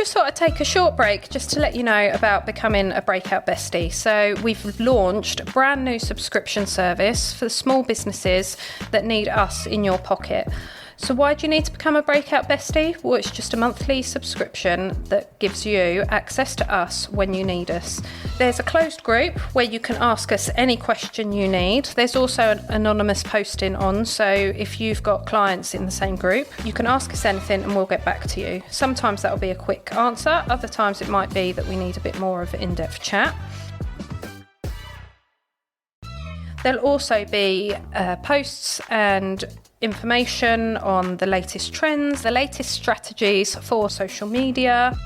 just thought I'd take a short break just to let you know about becoming a Breakout Bestie. So we've launched a brand new subscription service for the small businesses that need us in your pocket. So why do you need to become a Breakout Bestie? Well, it's just a monthly subscription that gives you access to us when you need us. There's a closed group where you can ask us any question you need. There's also an anonymous posting on, so if you've got clients in the same group, you can ask us anything and we'll get back to you. Sometimes that'll be a quick answer, other times it might be that we need a bit more of an in-depth chat. There'll also be posts and information on the latest trends, the latest strategies for social media,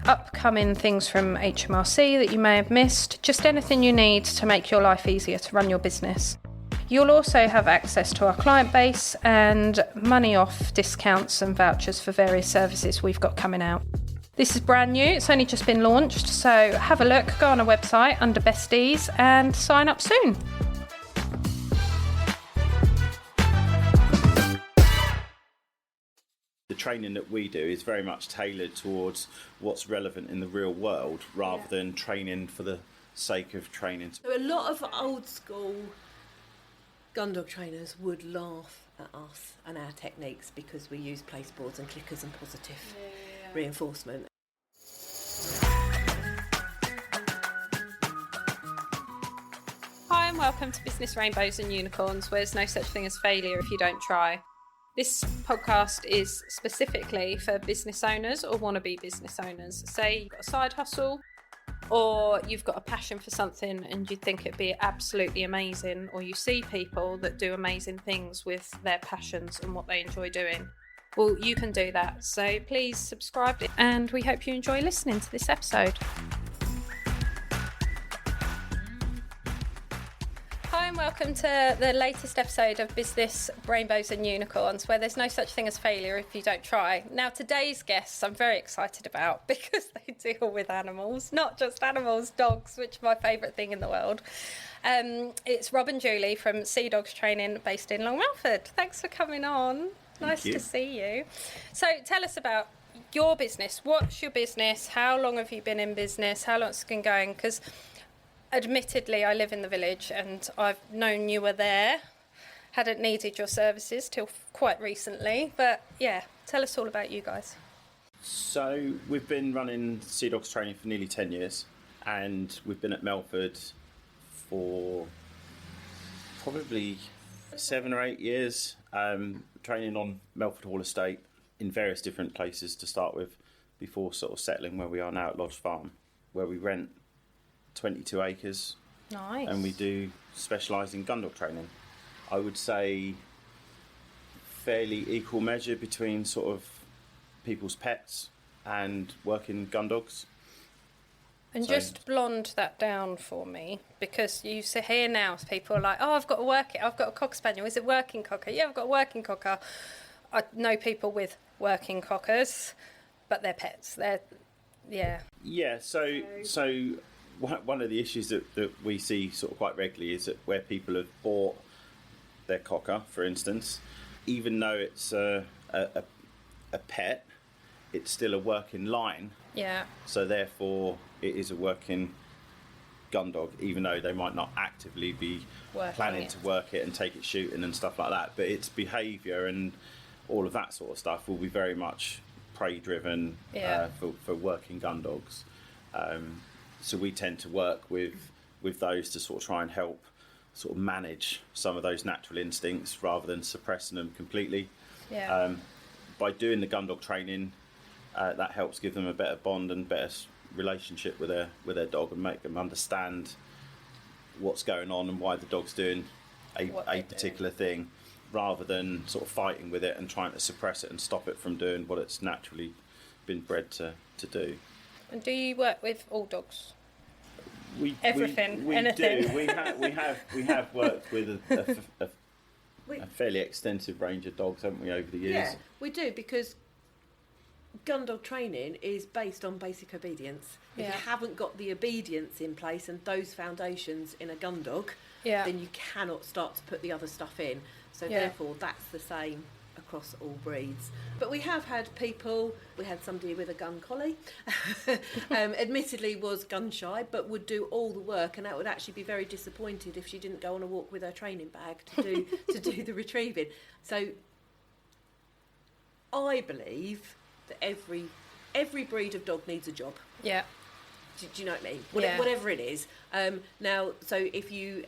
upcoming things from HMRC that you may have missed, just anything you need to make your life easier to run your business. You'll also have access to our client base and money off discounts and vouchers for various services we've got coming out. This is brand new, it's only just been launched, so have a look, go on our website under Besties and sign up soon. The training that we do is very much tailored towards what's relevant in the real world rather than training for the sake of training. So a lot of old school gun dog trainers would laugh at us and our techniques because we use place boards and clickers and positive reinforcement. Hi and welcome to Business Rainbows and Unicorns, where there's no such thing as failure if you don't try. This podcast is specifically for business owners or wannabe business owners. Say you've got a side hustle or you've got a passion for something and you think it'd be absolutely amazing, or you see people that do amazing things with their passions and what they enjoy doing. Well, you can do that. So please subscribe and we hope you enjoy listening to this episode. Hi and welcome to the latest episode of Business Rainbows and Unicorns, where there's no such thing as failure if you don't try. Now, today's guests I'm very excited about because they deal with animals, not just animals, dogs, which are my favourite thing in the world. It's Rob and Julie from Sea Dogs Training based in Long Melford. Thanks for coming on. Nice to see you. So tell us about your business. What's your business? How long have you been in business? How long has it been going? Because admittedly, I live in the village and I've known you were there. Hadn't needed your services till quite recently. But yeah, tell us all about you guys. So we've been running Sea Dogs Training for nearly 10 years and we've been at Melford for probably 7 or 8 years, training on Melford Hall Estate in various different places to start with before sort of settling where we are now at Lodge Farm, where we rent 22 acres. Nice. And we do specialise in gun dog training. I would say fairly equal measure between sort of people's pets and working gun dogs. And just blonde that down for me, because you see here now people are like, oh, I've got a cocker spaniel. Is it working cocker? Yeah, I've got a working cocker. I know people with working cockers, but they're pets. So one of the issues that we see sort of quite regularly is that where people have bought their cocker, for instance, even though it's a pet, it's still a working line. Yeah. So therefore, it is a working gun dog, even though they might not actively be planning to work it and take it shooting and stuff like that. But its behaviour and all of that sort of stuff will be very much prey-driven for working gun dogs. So we tend to work with those to sort of try and help sort of manage some of those natural instincts rather than suppressing them completely. Yeah. By doing the gun dog training, that helps give them a better bond and better relationship with their dog and make them understand what's going on and why the dog's doing a particular thing, rather than sort of fighting with it and trying to suppress it and stop it from doing what it's naturally been bred to do. And do you work with all dogs? Anything. We have worked with a fairly extensive range of dogs, haven't we, over the years? Yeah, we do, because gun dog training is based on basic obedience. If you haven't got the obedience in place and those foundations in a gun dog, then you cannot start to put the other stuff in. So therefore, that's the same across all breeds. But we have had people, we had somebody with a gun collie, admittedly was gun shy, but would do all the work, and that would actually be very disappointed if she didn't go on a walk with her training bag to do the retrieving. So I believe that every breed of dog needs a job. Yeah. Do you know what I mean? Yeah. Whatever it is. Now, so if you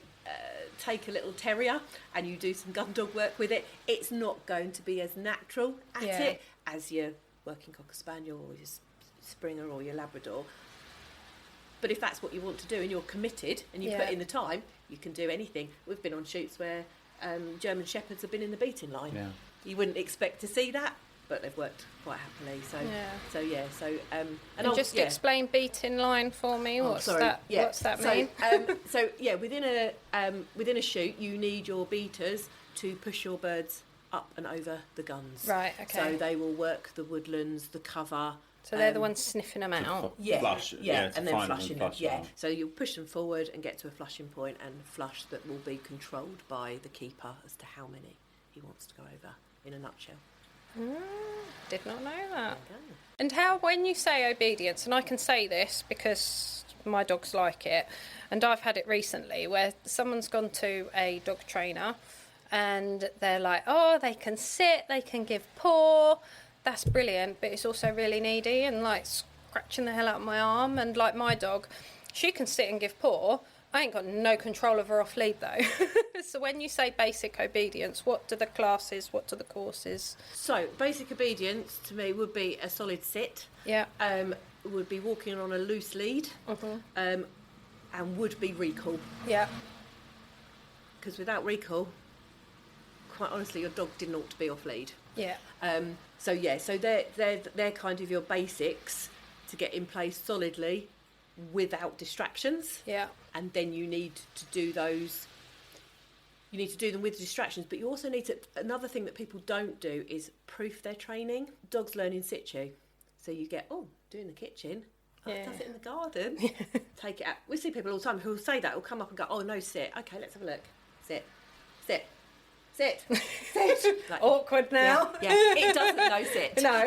take a little terrier and you do some gun dog work with it, it's not going to be as natural at it as your working Cocker Spaniel or your Springer or your Labrador. But if that's what you want to do and you're committed and you put in the time, you can do anything. We've been on shoots where German Shepherds have been in the beating line. Yeah. You wouldn't expect to see that, but they've worked quite happily. And just explain beating line for me. What's that mean? Within a shoot, you need your beaters to push your birds up and over the guns. Right. Okay. So they will work the woodlands, the cover. So they're the ones sniffing them out. Flush, and then flushing them. Yeah. So you'll push them forward and get to a flushing point, and flush that will be controlled by the keeper as to how many he wants to go over. In a nutshell. Did not know that. And how, when you say obedience, and I can say this because my dogs like it, and I've had it recently where someone's gone to a dog trainer and they're like, oh, they can sit, they can give paw, that's brilliant, but it's also really needy and like scratching the hell out of my arm. And like my dog, she can sit and give paw. I ain't got no control of her off lead though. So when you say basic obedience, what do the classes, what do the courses? So basic obedience to me would be a solid sit. Yeah. Would be walking on a loose lead. And would be recall. Yeah. Because without recall, quite honestly, your dog didn't ought to be off lead. Yeah. So they're kind of your basics to get in place solidly without distractions. Yeah. And then you need to do those. You need to do them with distractions, but you also need to. Another thing that people don't do is proof their training. Dogs learn in situ, so you get do in the kitchen. Does it in the garden. Take it out. We see people all the time who will say that. Will come up and go, oh no, sit. Okay, let's have a look. Sit. Like, awkward now. Yeah, it doesn't no sit. No.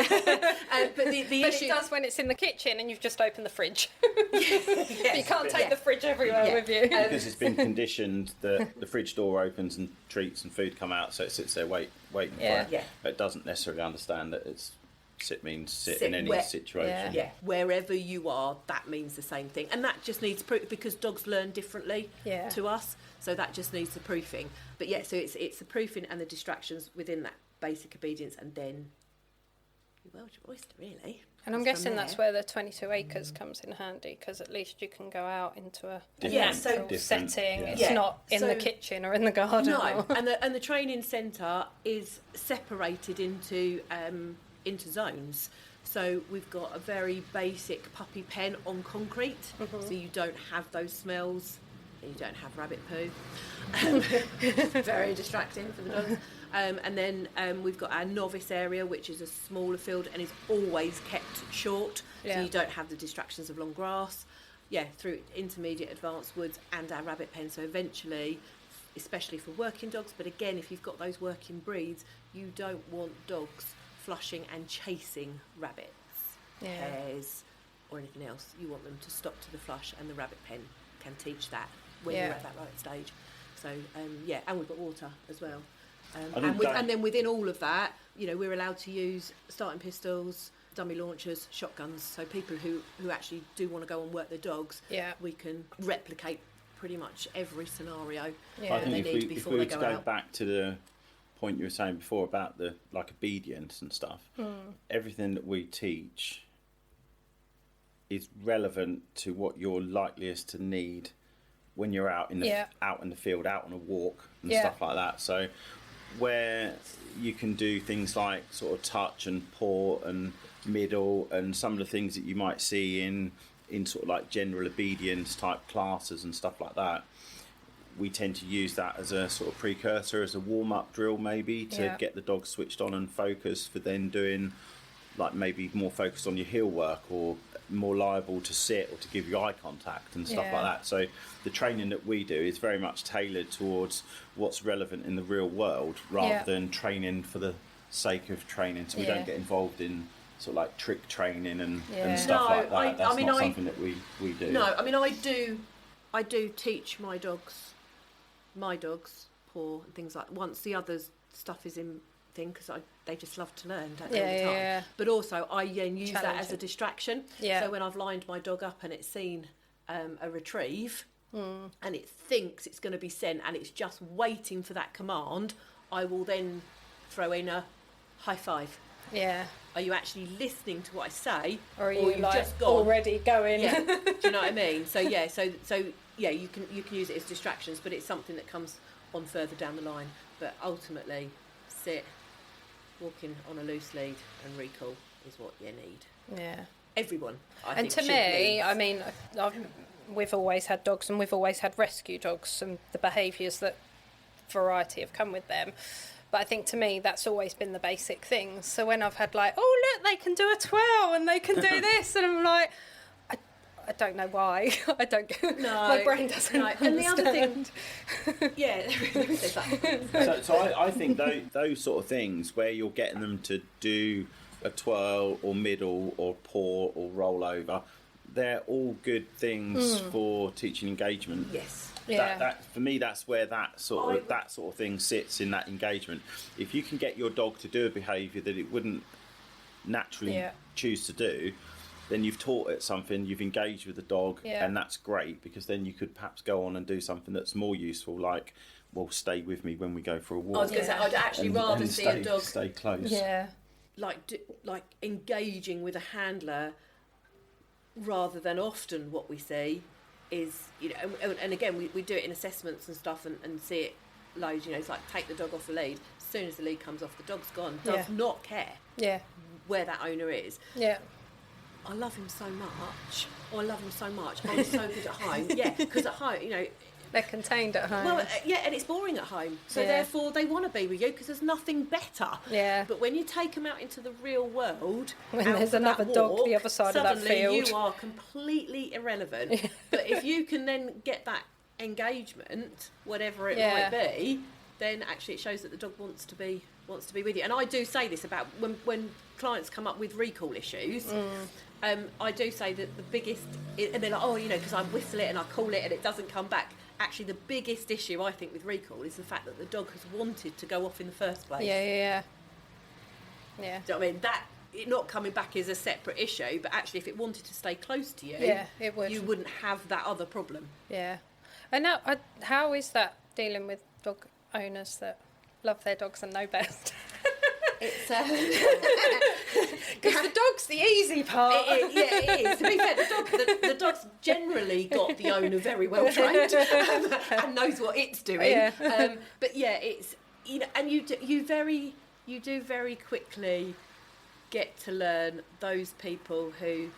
But the issue... it does when it's in the kitchen and you've just opened the fridge. You can't take the fridge everywhere with you. Because it's been conditioned that the fridge door opens and treats and food come out, so it sits there waiting for it. Yeah. But it doesn't necessarily understand that sit means sit in any situation. Yeah, wherever you are, that means the same thing. And that just needs proof, because dogs learn differently to us, so that just needs the proofing. But so it's the proofing and the distractions within that basic obedience, and then you weld your oyster, really. And I'm guessing that's where the 22 acres comes in handy, because at least you can go out into a natural setting. Yeah. It's not in the kitchen or in the garden. No, and the training centre is separated into zones. So we've got a very basic puppy pen on concrete, so you don't have those smells, and you don't have rabbit poo. Very distracting for the dogs. And then we've got our novice area, which is a smaller field and is always kept short, so you don't have the distractions of long grass. Through intermediate, advanced woods, and our rabbit pen. So eventually, especially for working dogs, but again, if you've got those working breeds, you don't want dogs flushing and chasing rabbits, hares, or anything else. You want them to stop to the flush, and the rabbit pen can teach that when you're at that right stage. So and we've got water as well. And then within all of that, we're allowed to use starting pistols, dummy launchers, shotguns. So people who actually do want to go and work their dogs, we can replicate pretty much every scenario that they need before they go out. If we go back to the point you were saying before about the obedience and stuff, everything that we teach is relevant to what you're likeliest to need when you're out in the field, out on a walk and stuff like that. So where you can do things like sort of touch and paw and middle and some of the things that you might see in sort of like general obedience type classes and stuff like that, we tend to use that as a sort of precursor, as a warm-up drill maybe, to get the dog switched on and focused for then doing like maybe more focused on your heel work, or more liable to sit or to give you eye contact and stuff like that. So the training that we do is very much tailored towards what's relevant in the real world, rather than training for the sake of training, so we don't get involved in sort of like trick training and No, stuff like that. That's not something that we do. No, I mean I do teach my dogs, paw and things like. Once the others stuff is in thing, because they just love to learn, don't they, all the time. Yeah. But also I then use that Challenge as a it. distraction. Yeah. So when I've lined my dog up and it's seen a retrieve, and it thinks it's going to be sent and it's just waiting for that command, I will then throw in a high five. Yeah. Are you actually listening to what I say, Or are you you've like just gone? already going? Yeah. Do you know what I mean? So yeah, so yeah, you can use it as distractions, but it's something that comes on further down the line. But ultimately, sit, walking on a loose lead, and recall is what you need. Yeah. Everyone, I And think, to should me, need. I mean, we've always had dogs and we've always had rescue dogs, and the behaviours that variety have come with them. But I think to me, that's always been the basic things. So when I've had like, oh, look, they can do a twirl and they can do this, and I'm like, I don't know why. I don't. No, my brain doesn't. No. And the other thing, understand. yeah, there's that. So I think those sort of things where you're getting them to do a twirl or middle or paw or roll over, they're all good things for teaching engagement. Yes. Yeah. That for me, that's where that sort of thing sits in that engagement. If you can get your dog to do a behaviour that it wouldn't naturally choose to do, then you've taught it something, you've engaged with the dog, and that's great, because then you could perhaps go on and do something that's more useful, like, well, stay with me when we go for a walk. I was going to say, I'd actually rather see a dog stay close. Yeah. like engaging with a handler, rather than often what we see is, you know, and again we do it in assessments and stuff, and see it loads. You know, it's like, take the dog off the lead. As soon as the lead comes off, the dog's gone. Does not care where that owner is. Yeah. I love him so much. Oh, I love him so much. I'm so good at home. Yeah, because at home, you know. They're contained at home. Well, yeah, and it's boring at home. So therefore, they want to be with you because there's nothing better. Yeah. But when you take them out into the real world, when out there's for another that dog walk, the other side of that suddenly field, you are completely irrelevant. But if you can then get that engagement, whatever it might be, then actually it shows that the dog wants to be with you. And I do say this about when clients come up with recall issues. I do say that the biggest, and they're like, oh, you know, because I whistle it and I call it and it doesn't come back. Actually, the biggest issue I think with recall is the fact that the dog has wanted to go off in the first place. Yeah. Do you know what I mean? That it not coming back is a separate issue, but actually, if it wanted to stay close to you, it would. You wouldn't have that other problem. Yeah. And now, how is that dealing with dog owners that love their dogs and know best? It's because the dog's the easy part. It is. To be fair, the dog's generally got the owner very well trained and knows what it's doing. Yeah. But yeah, it's, you know, and you do very quickly get to learn those people who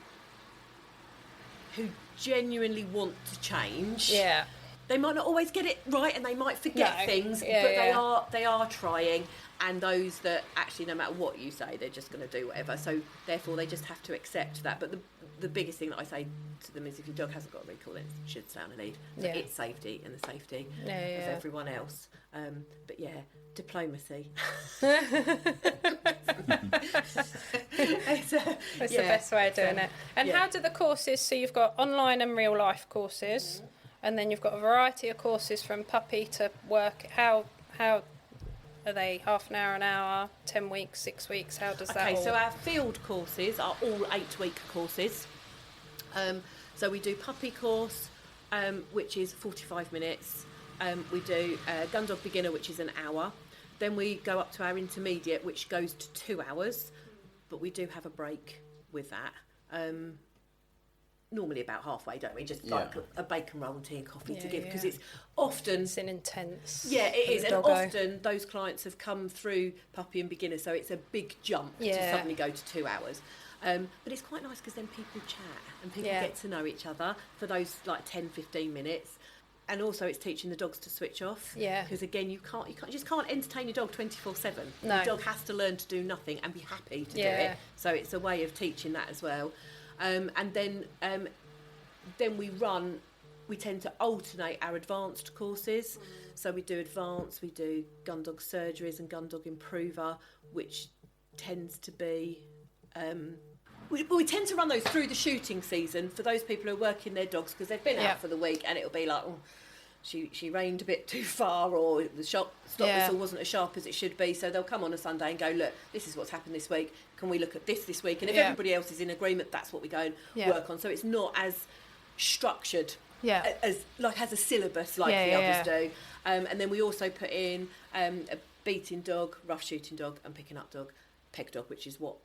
genuinely want to change. Yeah. They might not always get it right, and they might forget things, but they are trying. And those that actually, no matter what you say, they're just going to do whatever. So therefore, they just have to accept that. But the biggest thing that I say to them is, if your dog hasn't got a recall, it should stay on a lead. So it's safety and the safety of everyone else. But yeah, diplomacy. It's the best way of doing it. And how do the courses? So you've got online and real life courses, and then you've got a variety of courses from puppy to work. How are they? Half an hour, 10 weeks, 6 weeks? How does that? Okay, so our field courses are all 8-week courses. So we do puppy course, which is 45 minutes. We do gun dog beginner, which is an hour. Then we go up to our intermediate, which goes to 2 hours. But we do have a break with that. Normally about halfway, don't we? Just like a bacon roll and tea and coffee to give, because it's often... It's an intense... Yeah, it is. And doggo. often those clients have come through puppy and beginner, so it's a big jump to suddenly go to 2 hours. But it's quite nice because then people chat and people get to know each other for those like 10, 15 minutes. And also it's teaching the dogs to switch off. Yeah. Because again, you just can't entertain your dog 24/7. No. Your dog has to learn to do nothing and be happy to do it. So it's a way of teaching that as well. And then we tend to alternate our advanced courses. So we do advanced, we do gun dog surgeries and gun dog improver, which tends to be... we tend to run those through the shooting season for those people who are working their dogs because they've been out for the week, and it'll be like, oh, she reined a bit too far, or the stop whistle wasn't as sharp as it should be, so they'll come on a Sunday and go, look, this is what's happened this week, can we look at this week? And if everybody else is in agreement, that's what we go and work on. So it's not as structured as a syllabus like the others do. And then we also put in a beating dog, rough shooting dog, and picking up dog, peg dog, which is what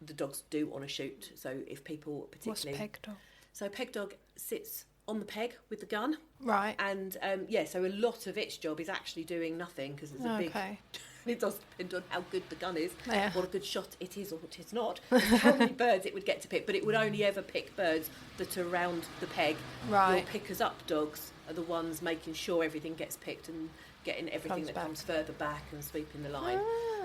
the dogs do on a shoot. So if people particularly... What's peg dog? So peg dog sits on the peg with the gun. Right. And so a lot of its job is actually doing nothing because it's a big... It does depend on how good the gun is, what a good shot it is or what it's not, how many birds it would get to pick, but it would only ever pick birds that are around the peg. Right. Your pickers-up dogs are the ones making sure everything gets picked and getting everything comes further back and sweeping the line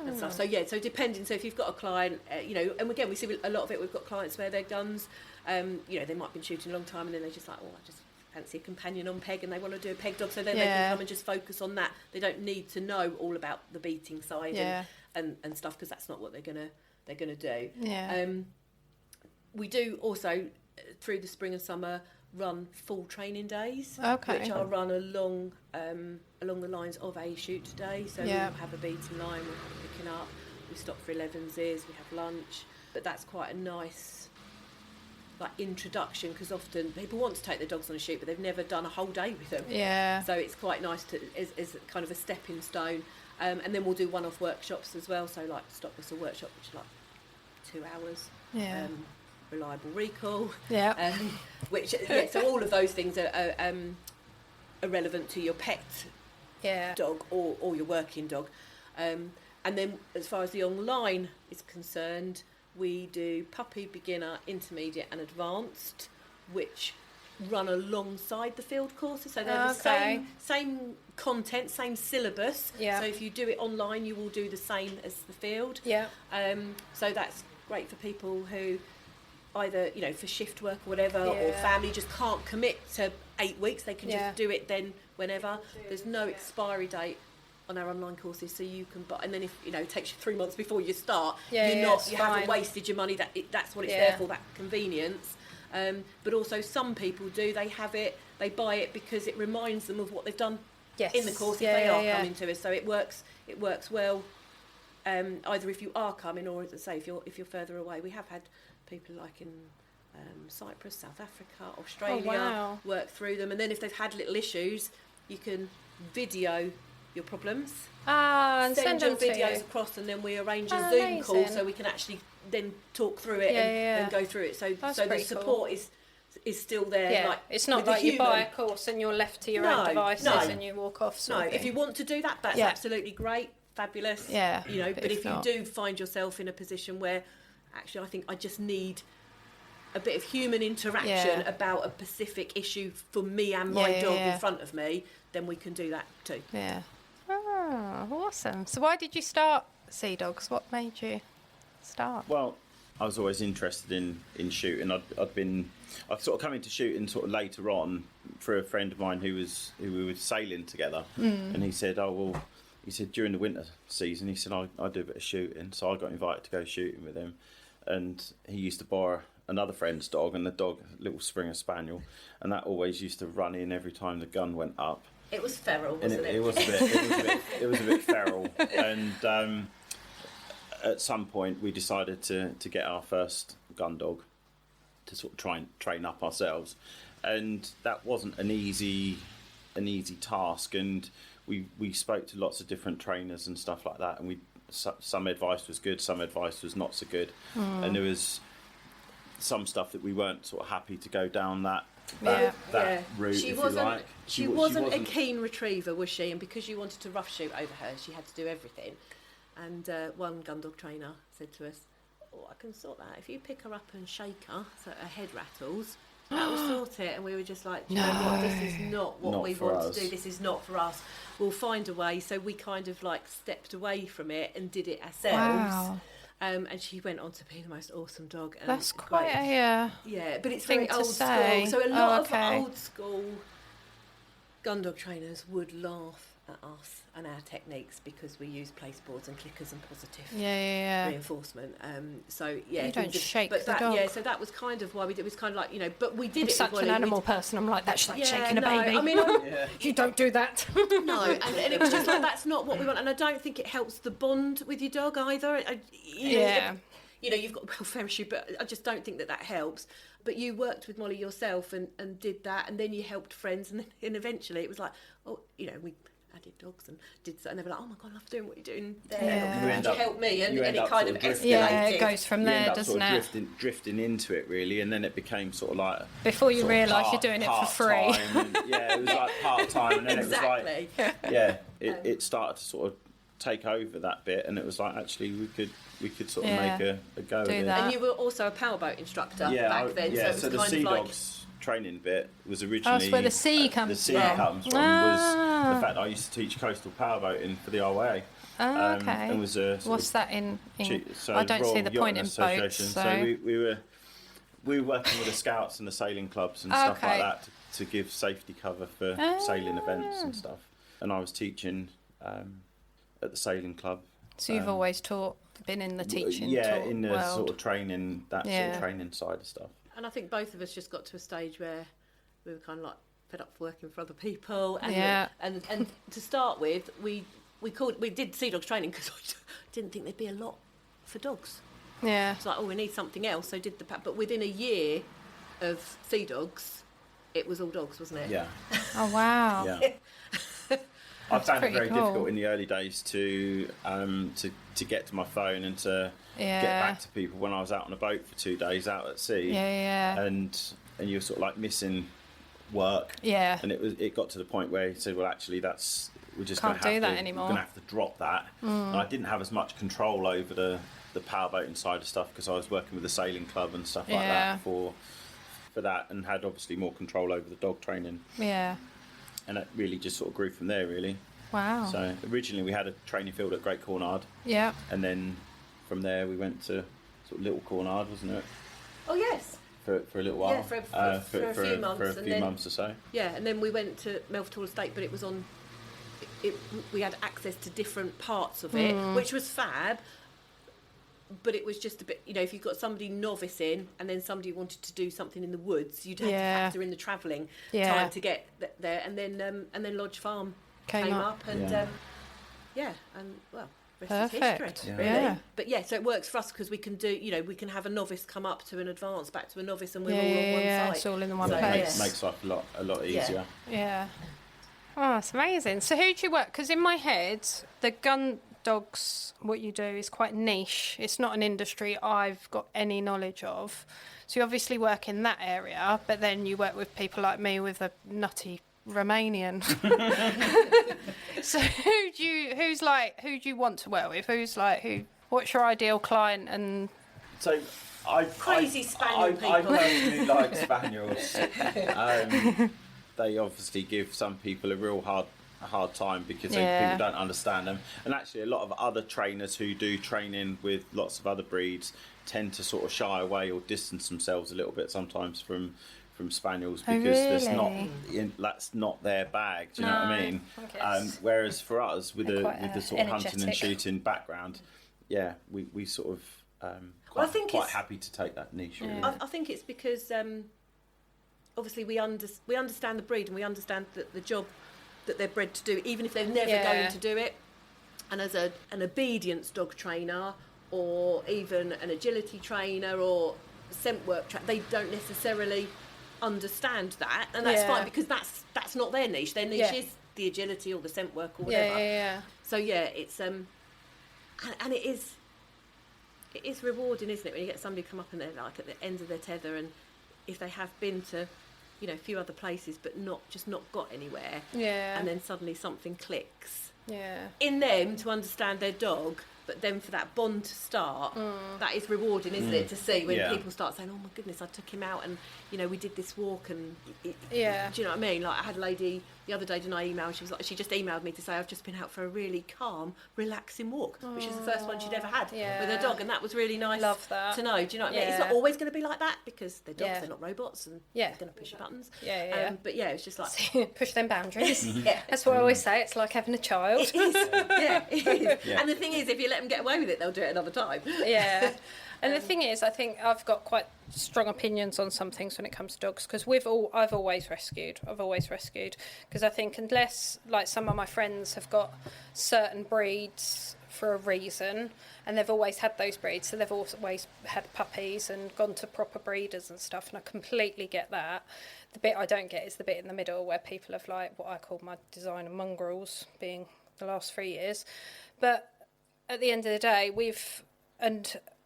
and stuff. So so depending, so if you've got a client, and again we see a lot of it, we've got clients where their guns, they might have been shooting a long time and then they're just like, oh, I just fancy a companion on peg, and they want to do a peg dog, so then they can come and just focus on that. They don't need to know all about the beating side and stuff, because that's not what they're gonna do. We do also through the spring and summer run full training days, which are run along the lines of a shoot day. So we'll have a beating line, we'll have picking up, we stop for 11s, we have lunch, but that's quite a nice introduction, because often people want to take their dogs on a shoot but they've never done a whole day with them, so it's quite nice to as kind of a stepping stone. And then we'll do one-off workshops as well, so like stop whistle workshop, which is like 2 hours, reliable recall, which so all of those things are relevant to your pet dog or your working dog. And then as far as the online is concerned, we do puppy, beginner, intermediate and advanced, which run alongside the field courses. So they're the same content, same syllabus. So if you do it online, you will do the same as the field. So that's great for people who either, for shift work or whatever, or family just can't commit to 8 weeks. They can just do it then whenever. There's no expiry date on our online courses, so you can buy, and then if it takes you 3 months before you start, you haven't wasted your money. That's what it's there for, that convenience. But also some people they buy it because it reminds them of what they've done in the course if they are coming to us. So it works well, either if you are coming, or as I say, if you're further away. We have had people like in Cyprus, South Africa, Australia work through them, and then if they've had little issues, you can video your problems, and send your them to videos you across, and then we arrange a Zoom call so we can actually then talk through it and go through it. So the support is still there. Like, it's not like you buy a course and you're left to your own devices and you walk off. If you want to do that, that's absolutely great, fabulous. But if you do find yourself in a position where actually I think I just need a bit of human interaction about a specific issue for me and my dog in front of me, then we can do that too. Oh, awesome. So why did you start Sea Dogs? What made you start? Well, I was always interested in shooting. I've sort of come into shooting sort of later on through a friend of mine who we were sailing together, and he said, during the winter season, he said, I do a bit of shooting, so I got invited to go shooting with him, and he used to borrow another friend's dog, and the dog, a little Springer Spaniel, and that always used to run in every time the gun went up. It was feral, wasn't it? It was a bit feral, and at some point we decided to get our first gun dog to sort of try and train up ourselves, and that wasn't an easy task. And we spoke to lots of different trainers and stuff like that, and some advice was good, some advice was not so good, and there was some stuff that we weren't sort of happy to go down that route. She wasn't a keen retriever, was she? And because you wanted to rough shoot over her, she had to do everything. And one gun dog trainer said to us, I can sort that. If you pick her up and shake her so her head rattles, that will sort it. And we were just like, you know what, this is not what we want to do. This is not for us. We'll find a way. So we kind of stepped away from it and did it ourselves. Wow. And she went on to be the most awesome dog. And that's quite a but it's thing very to old say. school. So a lot of old school gun dog trainers would laugh at us and our techniques because we use place boards and clickers and positive Yeah. reinforcement. So yeah, You don't shake but the that, dog. yeah. So that was kind of why we did. It was kind of like, you know, but we did I'm it. such with an Wally. animal person. I'm like, that's like shaking a baby. I mean, you don't do that. no, and it was just like that's not what we want, and I don't think it helps the bond with your dog either. You know, you've got a welfare issue, but I just don't think that helps. But you worked with Molly yourself and did that, and then you helped friends, and eventually it was like, oh, you know, we added dogs and did so, and they were like, oh my god, I love doing what you're doing there. Yeah. Could you help me? And it kind of escalated. Yeah, it goes from there, doesn't it? Drifting into it really, and then it became sort of like before you realise you're doing it for free. Yeah, it was like part time, and then exactly. It was like it started to sort of take over that bit, and it was like actually we could sort of make a go of it. And you were also a powerboat instructor back then, yeah. so it was the kind Sea of like Dogs training bit was originally that's where the sea comes the sea from. comes from was the fact that I used to teach coastal powerboating for the RYA. Okay. It was a what's that in so I don't Royal see the point in Yachting boats. Association. So we were working with the scouts and the sailing clubs and stuff like that to give safety cover for sailing events and stuff. And I was teaching at the sailing club. So you've always been in the teaching in the world. sort of training, sort of training side of stuff. And I think both of us just got to a stage where we were kind of like fed up working for other people, and to start with, we did Sea Dogs training because I didn't think there'd be a lot for dogs. Yeah, it's like, oh, we need something else. So did but within a year of Sea Dogs, it was all dogs, wasn't it? Yeah. Oh wow. Yeah. I found it very cool. difficult in the early days to get to my phone and to get back to people when I was out on a boat for 2 days out at sea. Yeah. And you were sort of like missing work. Yeah. And it got to the point where he said, well, actually, we're just can't do that anymore. We're going to have to drop that. And I didn't have as much control over the powerboating side of stuff because I was working with the sailing club and stuff like that for that, and had obviously more control over the dog training. Yeah. And it really just sort of grew from there, really. Wow. So originally we had a training field at Great Cornard. Yeah. And then from there we went to sort of Little Cornard, wasn't it? Oh yes. For a little while. Yeah, for a few months. For a few months or so. Yeah, and then we went to Melfort Estate, but it was on. We had access to different parts of it, which was fab. But it was just a bit, you know, if you've got somebody novice in and then somebody wanted to do something in the woods, you'd have to factor in the travelling time to get there. And then Lodge Farm came up, and well, rest is history, really. Yeah. But so it works for us because we can do, you know, we can have a novice come up to an advanced, back to a novice, and we're all on one site. It's all in the one place. place. Makes life a lot easier. Yeah. Oh, it's amazing. So who do you work? Because in my head, the gun dogs, what you do is quite niche. It's not an industry I've got any knowledge of. So you obviously work in that area, but then you work with people like me with a nutty Romanian. So who do you want to work with? What's your ideal client? And so crazy spaniel people. I personally like spaniels. They obviously give some people a real hard time because people don't understand them, and actually a lot of other trainers who do training with lots of other breeds tend to sort of shy away or distance themselves a little bit sometimes from spaniels because that's not their bag. Do you know what I mean? Whereas for us with the sort of hunting and shooting background, we sort of quite happy to take that niche. Really. I think it's because obviously we understand the breed and we understand the job that they're bred to do, even if they're never going to do it. And as an obedience dog trainer, or even an agility trainer, or scent work they don't necessarily understand that, and that's fine because that's not their niche. Their niche is the agility or the scent work or whatever. So it's and it is rewarding, isn't it, when you get somebody come up and they're like at the end of their tether, and if they have been to, you know, a few other places but not got anywhere, and then suddenly something clicks in them to understand their dog, but then for that bond to start, that is rewarding, isn't it, to see when people start saying, oh my goodness, I took him out and, you know, we did this walk, and do you know what I mean? Like I had a lady the other day, didn't I email? She just emailed me to say I've just been out for a really calm, relaxing walk, which is the first one she'd ever had with her dog, and that was really nice. Love that. To know. Do you know what I mean? It's not always going to be like that because they're dogs, they're not robots, and they're going to push your buttons. But yeah, it's just like push them boundaries. That's what I always say. It's like having a child. It is. It is. Yeah. And the thing is, if you let them get away with it, they'll do it another time. Yeah. And the thing is, I think I've got quite strong opinions on some things when it comes to dogs, because I've always rescued. Because I think unless, like, some of my friends have got certain breeds for a reason, and they've always had those breeds, so they've always had puppies and gone to proper breeders and stuff, and I completely get that. The bit I don't get is the bit in the middle where people have, like, what I call my designer mongrels, being the last 3 years. But at the end of the day,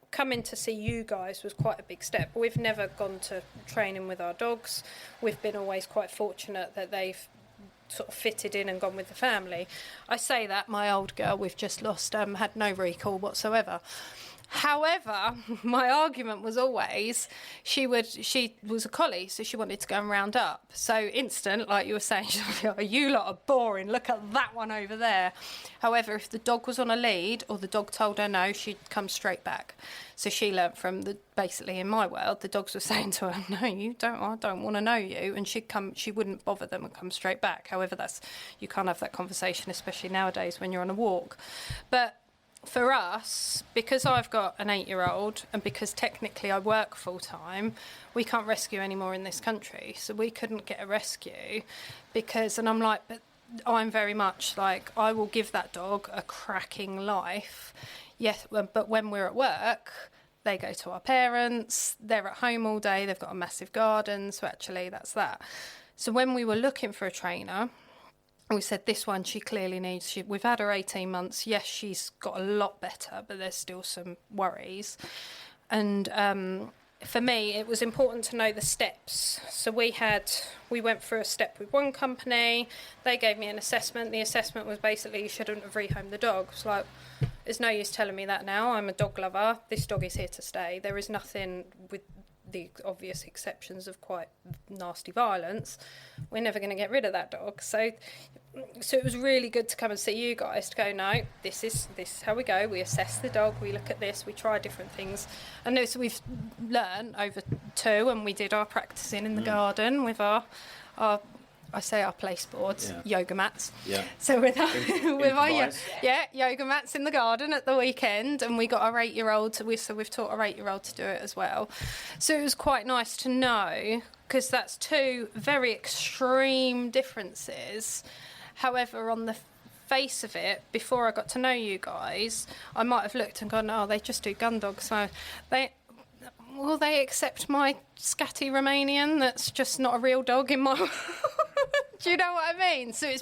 coming to see you guys was quite a big step. We've never gone to training with our dogs. We've been always quite fortunate that they've sort of fitted in and gone with the family. I say that my old girl we've just lost had no recall whatsoever. However, my argument was always she was a collie, so she wanted to go and round up. So instant, like you were saying, you lot are boring, look at that one over there. However, if the dog was on a lead or the dog told her no, she'd come straight back. So she learnt from basically in my world, the dogs were saying to her, no, I don't want to know you, and she wouldn't bother them and come straight back. However, you can't have that conversation, especially nowadays when you're on a walk. But for us, because I've got an 8-year-old and because technically I work full-time, we can't rescue anymore in this country. So we couldn't get a rescue and I'm like, but I'm very much like, I will give that dog a cracking life. Yes, but when we're at work, they go to our parents, they're at home all day, they've got a massive garden, so actually that's that. So when we were looking for a trainer, we said this one she clearly needs. We've had her 18 months. Yes, she's got a lot better, but there's still some worries. And for me, it was important to know the steps. So we went through a step with one company. They gave me an assessment. The assessment was basically you shouldn't have rehomed the dog. It's like, there's no use telling me that now. I'm a dog lover. This dog is here to stay. There is nothing, with the obvious exceptions of quite nasty violence, we're never going to get rid of that dog. So it was really good to come and see you guys to go, no, this is how we go. We assess the dog, we look at this, we try different things. And so we've learned over 2, and we did our practicing in the garden with our place boards, yoga mats. Yeah. So with our yoga mats in the garden at the weekend, and we got our 8-year-old. We've taught our 8-year-old to do it as well. So it was quite nice to know, because that's 2 very extreme differences. However, on the face of it, before I got to know you guys, I might have looked and gone, oh, they just do gun dogs. So will they accept my scatty Romanian that's just not a real dog in my world? Do you know what I mean? So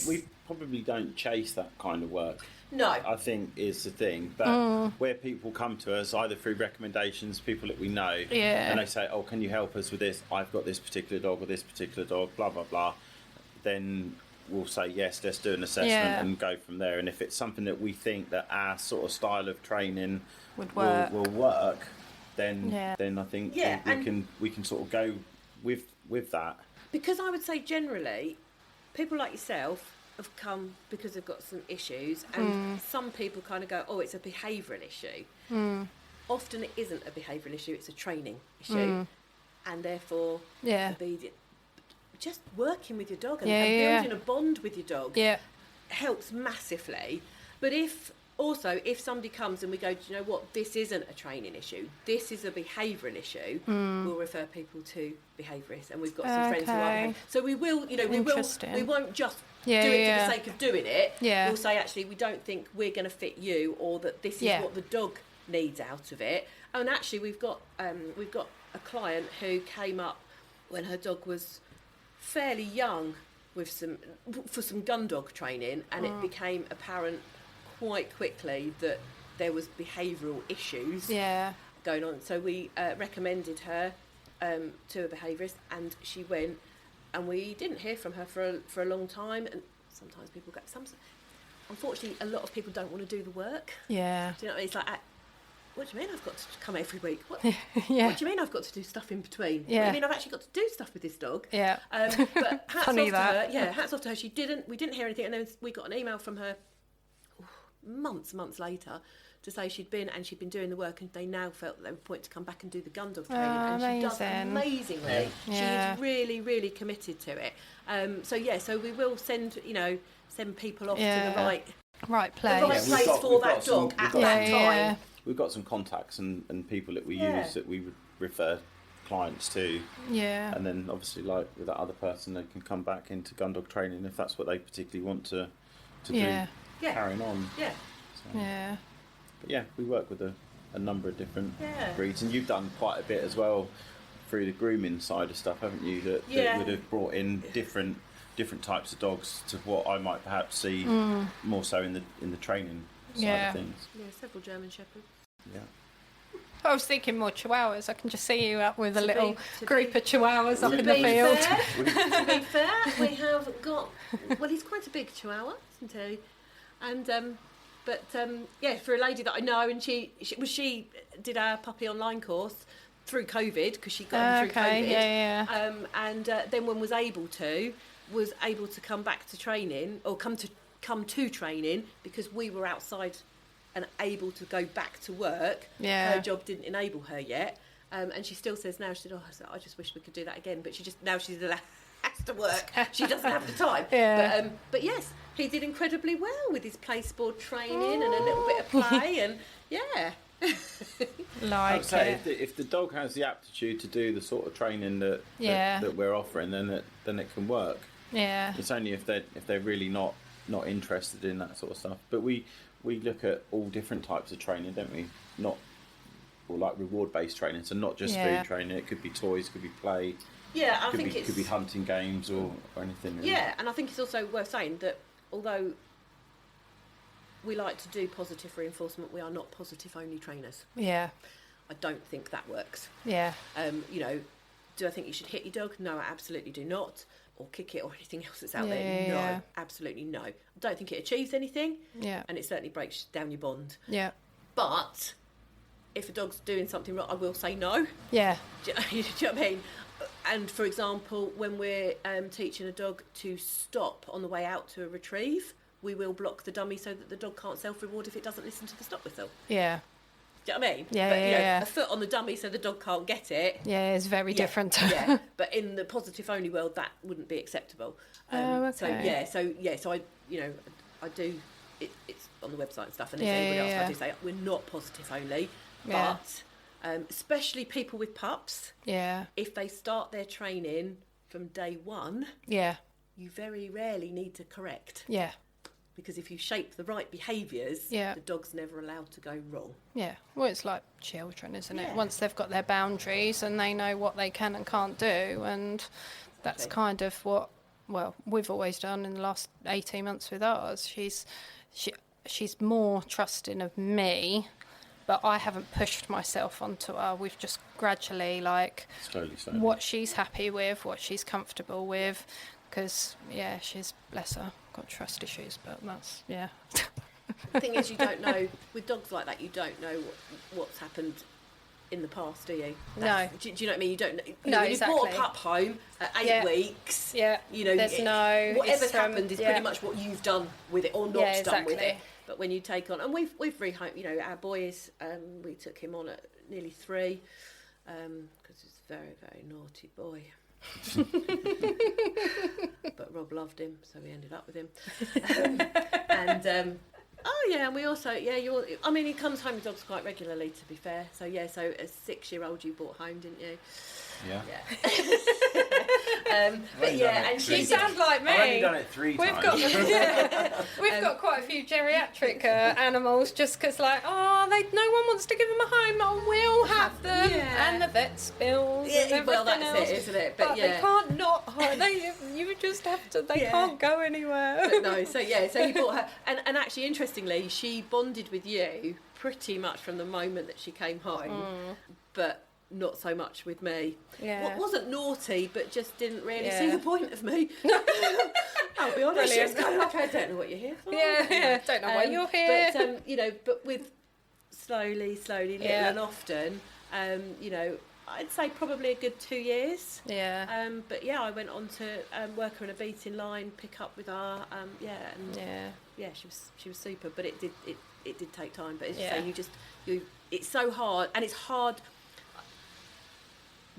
we probably don't chase that kind of work. No. I think is the thing. But where people come to us, either through recommendations, people that we know, and they say, oh, can you help us with this? I've got this particular dog or this particular dog, blah, blah, blah. Then we'll say, yes, let's do an assessment and go from there. And if it's something that we think that our sort of style of training will work, then I think we can sort of go with that. Because I would say generally, people like yourself have come because they've got some issues, and some people kind of go, oh, it's a behavioural issue. Often it isn't a behavioural issue, it's a training issue, and therefore obedient. Just working with your dog and building a bond with your dog helps massively. But if somebody comes and we go, do you know what, this isn't a training issue, this is a behavioural issue, we'll refer people to behaviourists, and we've got some friends who are. So we will, we won't just do it for the sake of doing it. We'll say, actually, we don't think we're going to fit you, or that this is what the dog needs out of it. And actually, we've got a client who came up when her dog was fairly young for some gun dog training, and it became apparent quite quickly that there was behavioural issues going on. So we recommended her to a behaviourist, and she went, and we didn't hear from her for a long time. And sometimes people unfortunately, a lot of people don't want to do the work. Yeah. Do you know what I mean? It's like, what do you mean I've got to come every week? What, Yeah. what do you mean I've got to do stuff in between? What do Yeah. you mean I've actually got to do stuff with this dog? Yeah. But hats Funny off to that. her. Yeah, hats off to her. We didn't hear anything, and then we got an email from her months later to say she'd been doing the work, and they now felt that they were point to come back and do the gun dog training, and she does amazingly. Yeah. She's really committed to it. So we will send people off to the right place. the right place for that dog at that time. We've got some contacts and people that we use that we would refer clients to. Yeah. And then obviously, like with that other person, they can come back into gun dog training if that's what they particularly want to do, carrying on. Yeah. So, Yeah. but yeah, we work with a number of different breeds, and you've done quite a bit as well through the grooming side of stuff, haven't you? That would have brought in different types of dogs to what I might perhaps see more so in the training side of things. Yeah, several German Shepherds. Yeah. I was thinking more chihuahuas. I can just see you up with a little group of chihuahuas up in the fair, field. to be fair, we have got. Well, he's quite a big chihuahua, isn't he? And for a lady that I know, and she did our puppy online course through COVID, because she got him through COVID. And then when was able to come back to training, or come to training, because we were outside and able to go back to work. Her job didn't enable her yet, and she still says now, she said, I just wish we could do that again, but she's has to work, she doesn't have the time. But yes, he did incredibly well with his place sport training and a little bit of play, and I would say if the dog has the aptitude to do the sort of training that we're offering, then it can work. Yeah. It's only if they're really not interested in that sort of stuff. But we look at all different types of training, don't we? Like reward-based training, so not just food training. It could be toys, could be play. Yeah, I think it could be hunting games or anything. Really. Yeah, and I think it's also worth saying that although we like to do positive reinforcement, we are not positive-only trainers. Yeah. I don't think that works. Yeah. Do I think you should hit your dog? No, I absolutely do not. Or kick it or anything else that's out there? No, absolutely no. I don't think it achieves anything. Yeah. And it certainly breaks down your bond. Yeah. But if a dog's doing something wrong, I will say no. Yeah. Do you know what I mean? And for example, when we're teaching a dog to stop on the way out to a retrieve, we will block the dummy so that the dog can't self-reward if it doesn't listen to the stop whistle. Yeah. Do you know what I mean? Yeah, a foot on the dummy so the dog can't get it. Yeah, it's very different. But in the positive only world, that wouldn't be acceptable. Okay. So I do. It's on the website and stuff, and anybody else, I do say we're not positive only, but especially people with pups. Yeah. If they start their training from day one. Yeah. You very rarely need to correct. Yeah. Because if you shape the right behaviours, the dog's never allowed to go wrong. Yeah, well, it's like children, isn't it? Once they've got their boundaries and they know what they can and can't do, and that's kind of what, we've always done in the last 18 months with ours. She's more trusting of me, but I haven't pushed myself onto her. We've just gradually, slowly. What she's happy with, what she's comfortable with, because, she's, bless her, got trust issues, but that's, The thing is, you don't know, with dogs like that, you don't know what's happened in the past, do you? No. Do you know what I mean? You don't know. When exactly. You brought a pup home at 8 weeks, there's whatever's happened is pretty much what you've done with it or not done with it. But when you take on, and we've rehomed, our boy is, we took him on at nearly 3, because he's a very, very naughty boy. But Rob loved him, so we ended up with him. And we also, he comes home with dogs quite regularly, to be fair. So so a 6-year-old you bought home, didn't you? Yeah. And she sounds like me. I've only done it 3 times. We've got quite a few geriatric animals, just because, no one wants to give them a home. Oh, we'll have them, and the vet's bills. and well, that's else. it, isn't it? But they can't not. You just have to. They can't go anywhere. But no, so you bought her, and actually, interestingly, she bonded with you pretty much from the moment that she came home, but not so much with me. Yeah. Wasn't naughty, but just didn't really see the point of me. I'll be honest. Just kind of I don't know what you're here for. Yeah, don't know why you're here. But but with slowly, little and often. You know, I'd say probably a good 2 years. Yeah. But yeah, I went on to work her in a beating line, pick up with her. She was super. But it did take time. But as you say, it's so hard, and it's hard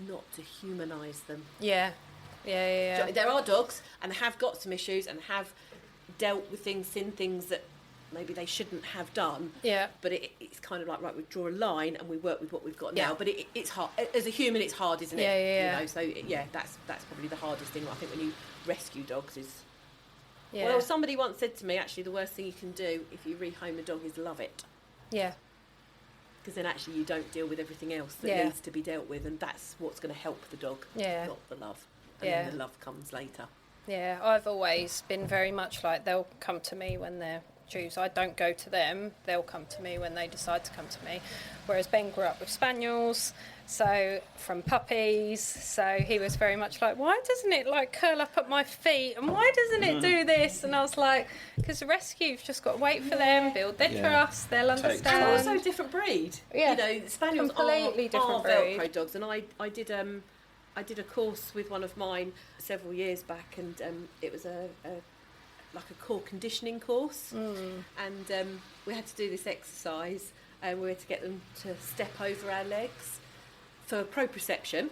not to humanise them. Yeah. There are dogs and have got some issues and have dealt with things, seen things that maybe they shouldn't have done. Yeah. But it's kind of like, right, we draw a line and we work with what we've got now. But it's hard. As a human, it's hard, isn't it? Yeah. You know, so yeah, that's probably the hardest thing, I think, when you rescue dogs is... Yeah. Well, somebody once said to me, actually, the worst thing you can do if you rehome a dog is love it. Yeah. Because then actually you don't deal with everything else that needs to be dealt with, and that's what's going to help the dog, not the love. And then the love comes later. Yeah, I've always been very much like, they'll come to me when they're due. I don't go to them, they'll come to me when they decide to come to me. Whereas Ben grew up with spaniels, so from puppies, so he was very much like, why doesn't it like curl up at my feet, and why doesn't it do this? And I was like, because the rescue, you've just got to wait for them, build their trust, they'll understand. And also different breed. You know, spaniels completely different breed. Velcro dogs, and I did a course with one of mine several years back, and it was a core conditioning course, and we had to do this exercise, and we had to get them to step over our legs for proprioception,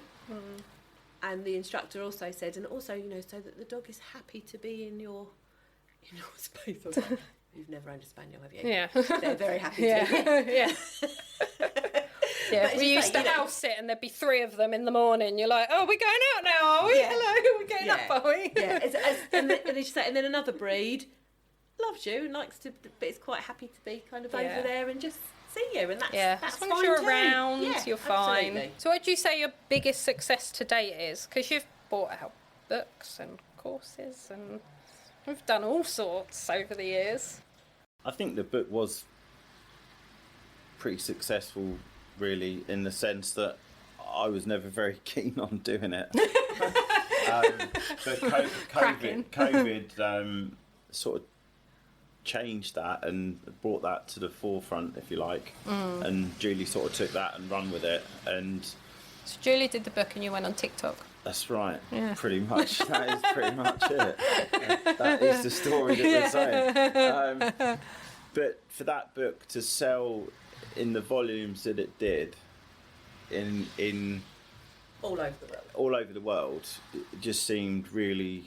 and the instructor also said, and also, you know, so that the dog is happy to be in your space. I was like, you've never owned a spaniel, have you? Yeah. They're very happy to. Yeah. Yeah, we used to house sit and there'd be 3 of them in the morning. You're like, oh, we're going out now, are we? Yeah. Hello, we're going up, are we? Yeah, and then another breed loves you and likes to, but is quite happy to be kind of over there and just see you, and that's as long fine as you're too. around, you're fine. Absolutely. So what would you say your biggest success to date is? Because you've bought out books and courses and we've done all sorts over the years. I think the book was pretty successful, really, in the sense that I was never very keen on doing it. But COVID sort of changed that and brought that to the forefront, if you like. And Julie sort of took that and run with it. And so Julie did the book and you went on TikTok. That's right, pretty much. That is pretty much it. That is the story that we're saying. But for that book to sell in the volumes that it did, in all over the world, it just seemed really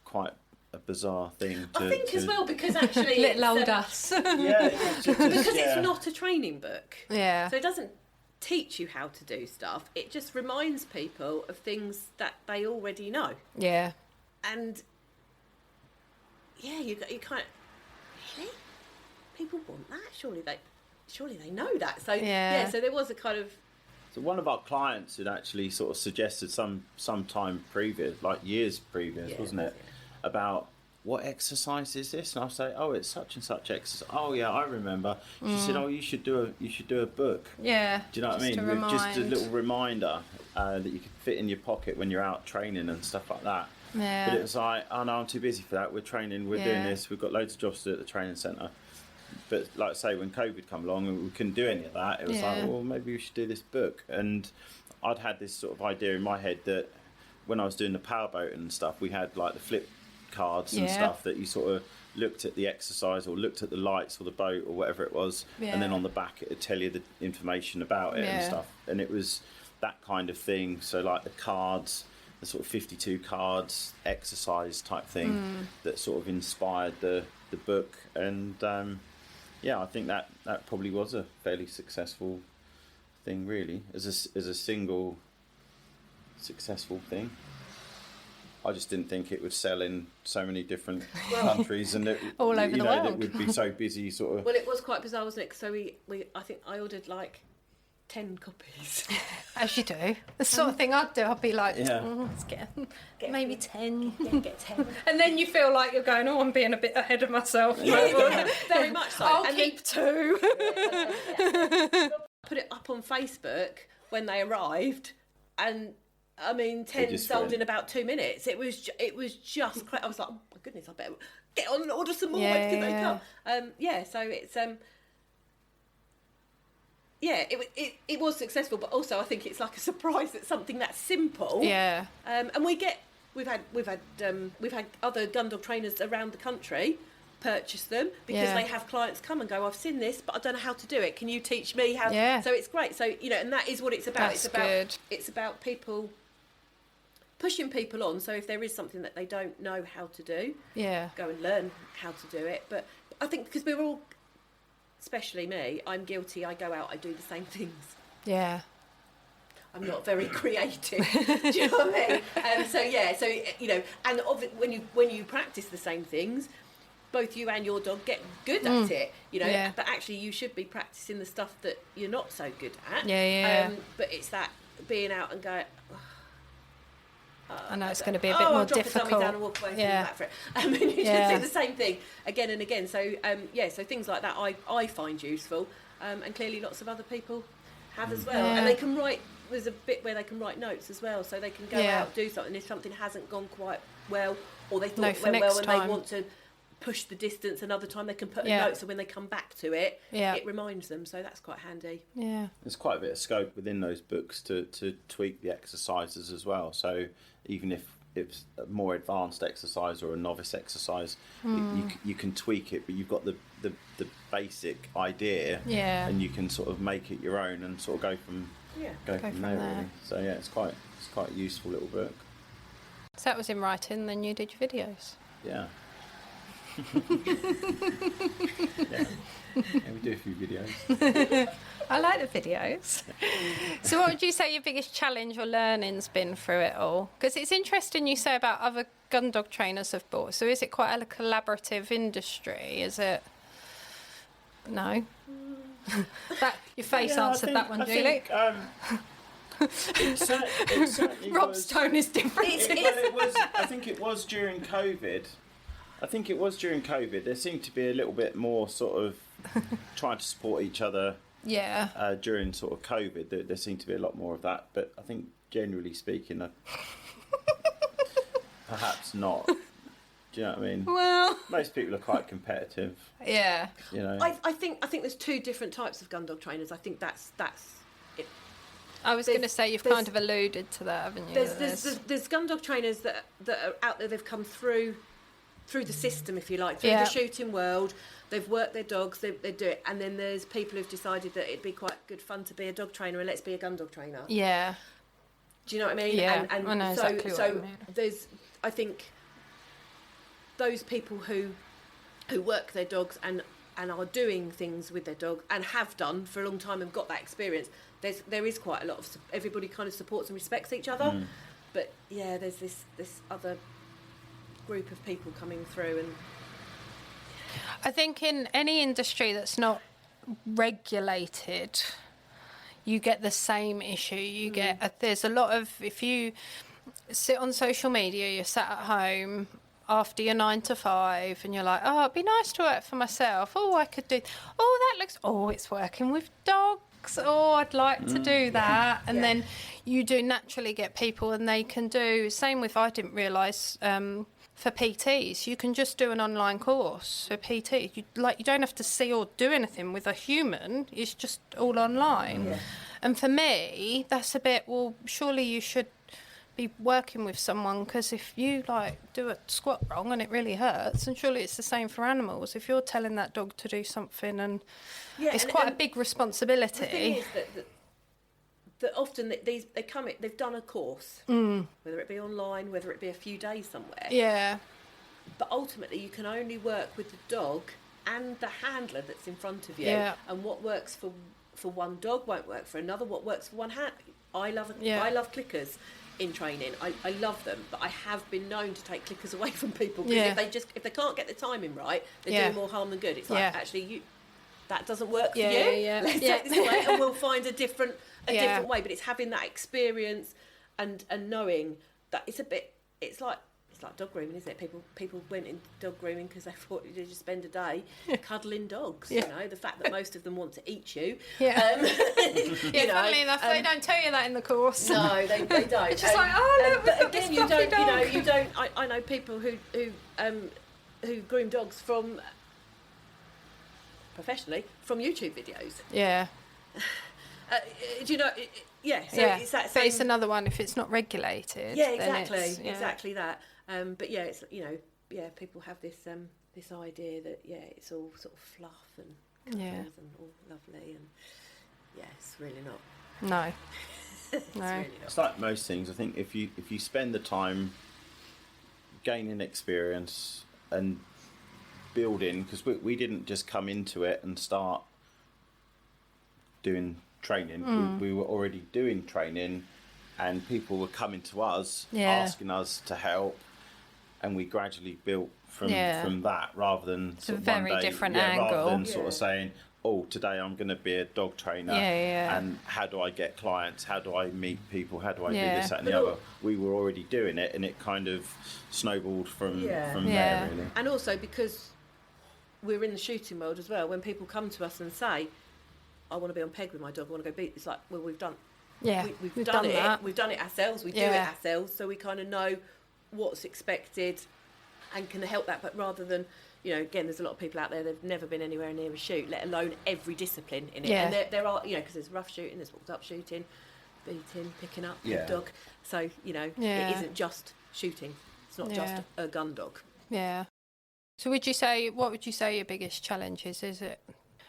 quite a bizarre thing to... I think as well, because actually... Little old us. Because it's not a training book. Yeah. So it doesn't teach you how to do stuff. It just reminds people of things that they already know. Yeah. And, you kind of... Really? People want that? Surely they know that. So so there was a kind of... So one of our clients had actually sort of suggested some time previous, like years previous, wasn't it? Yeah. About what exercise is this? And I'll say, oh, it's such and such exercise. Oh yeah, I remember. She said, oh, you should do a book. Yeah. Do you know what I mean? With just a little reminder that you could fit in your pocket when you're out training and stuff like that. Yeah. But it was like, oh no, I'm too busy for that. We're training. We're doing this. We've got loads of jobs to do at the training centre. But like I say, when COVID came along and we couldn't do any of that, it was like, well, maybe we should do this book. And I'd had this sort of idea in my head that when I was doing the powerboat and stuff, we had like the flip cards and stuff that you sort of looked at the exercise or looked at the lights or the boat or whatever it was, and then on the back it would tell you the information about it and stuff. And it was that kind of thing. So like the cards, the sort of 52 cards exercise type thing that sort of inspired the book. And I think that probably was a fairly successful thing, really, as a single successful thing. I just didn't think it would sell in so many different countries and all over the world. That we'd be so busy, sort of. Well, it was quite bizarre, wasn't it? So I think I ordered like 10 copies. As you do. The sort of thing I'd do. I'd be like, let's get maybe 10. Get 10. And then you feel like you're going, oh, I'm being a bit ahead of myself. Very much so. I'll keep 2. Put it up on Facebook when they arrived, and I mean, 10 sold in about 2 minutes. It was just I was like, oh my goodness, I better get on and order some more. When can they come? So it's yeah, it was successful, but also I think it's like a surprise that something that's simple. Yeah. And we've had other gun dog trainers around the country purchase them because they have clients come and go, I've seen this, but I don't know how to do it. Can you teach me how? Yeah. So it's great. So and that is what it's about. That's good. It's about people pushing people on. So if there is something that they don't know how to do, go and learn how to do it. But I think because we're all, especially me, I'm guilty. I go out, I do the same things. Yeah. I'm not very creative. Do you know what I mean? So and when you practice the same things, both you and your dog get good at it. But actually you should be practicing the stuff that you're not so good at. But it's that being out and going. I know it's going to be a bit more difficult. I'll drop down and walk away back for it. And you just do the same thing again and again. So so things like that I find useful, and clearly lots of other people have as well. And they can write. There's a bit where they can write notes as well, so they can go out do something if something hasn't gone quite well, or they thought it went well and they want to push the distance another time. They can put a note, so when they come back to it, it reminds them. So that's quite handy. Yeah, there's quite a bit of scope within those books to tweak the exercises as well. So even if it's a more advanced exercise or a novice exercise, you can tweak it, but you've got the basic idea, and you can sort of make it your own and sort of go from there. Really. So it's quite a useful little book. So that was in writing. Then you did your videos. Yeah. We do a few videos. I like the videos. So what would you say your biggest challenge or learning's been through it all? Because it's interesting you say about other gun dog trainers have bought. So is it quite a collaborative industry? Is it? No? Your face answered that one, Julie. It certainly Rob's tone is different. I think it was during COVID. There seemed to be a little bit more sort of trying to support each other. Yeah. During sort of COVID, there seemed to be a lot more of that. But I think generally speaking, perhaps not. Do you know what I mean? Well, most people are quite competitive. Yeah. I think there's two different types of gun dog trainers. I think that's it. I was going to say you've kind of alluded to that, haven't you? There's gun dog trainers that are out there. They've come through the system, if you like, through the shooting world. They've worked their dogs, they do it. And then there's people who've decided that it'd be quite good fun to be a dog trainer and let's be a gun dog trainer. Yeah. Do you know what I mean? Yeah, I know exactly what you mean. I think those people who work their dogs and are doing things with their dog and have done for a long time and got that experience, there is quite a lot of, everybody kind of supports and respects each other. But there's this other group of people coming through. And I think in any industry that's not regulated, you get the same issue. You get there's a lot of, if you sit on social media, you're sat at home after your 9 to 5 and you're like, oh, it'd be nice to work for myself. Oh, I could do, it's working with dogs. Oh, I'd like to do that. And then you do naturally get people, and they can do, same with, I didn't realise, for PTs, you can just do an online course for PT. You don't have to see or do anything with a human. It's just all online. Yeah. And for me, that's a bit, well, surely you should be working with someone, because if you do a squat wrong and it really hurts, and surely it's the same for animals. If you're telling that dog to do something, and it's quite a big responsibility. The thing is that often they've done a course, whether it be online, whether it be a few days somewhere. Yeah. But ultimately, you can only work with the dog and the handler that's in front of you. Yeah. And what works for one dog won't work for another. What works for one hand, I love clickers in training. I love them, but I have been known to take clickers away from people because if they can't get the timing right, they're doing more harm than good. It's like, actually that doesn't work for you. Let's take this away and we'll find a different way. But it's having that experience and knowing that it's like dog grooming, isn't it? People went into dog grooming because they thought you'd just spend a day cuddling dogs. You know, the fact that most of them want to eat you. Funnily enough, they don't tell you that in the course. No, they don't. It's just but again, you don't. I know people who groom dogs professionally from YouTube videos. Yeah. Do you know? Yeah. So yeah. it's that But same... it's another one. If it's not regulated, Yeah, then exactly, exactly that. But yeah, it's people have this this idea that it's all sort of fluff and cuddles and all lovely, and it's really not. No. It's No. really not. It's like most things. I think if you spend the time gaining experience and building, because we didn't just come into it and start doing training. We were already doing training, and people were coming to us asking us to help, and we gradually built from that, rather than It's a sort of very one day, different rather angle. than sort of saying, oh, today I'm going to be a dog trainer, and how do I get clients, how do I meet people, how do I do this, that and the other. We were already doing it, and it kind of snowballed from there, really. And also because we're in the shooting world as well, when people come to us and say, I want to be on peg with my dog, I want to go beat, it's like, well, we've done we've done it that. we've done it ourselves, we do it ourselves, so we kind of know what's expected and can help that. But rather than, again, there's a lot of people out there that've never been anywhere near a shoot, let alone every discipline in it. And there are, because there's rough shooting, there's walked up shooting, beating, picking up the dog, so it isn't just shooting, it's not just a gun dog. So what would you say your biggest challenge is it?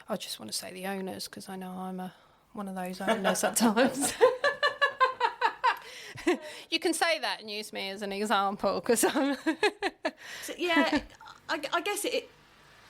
I just want to say the owners, because I know I'm one of those owners at times. You can say that and use me as an example, because I'm... So, I guess it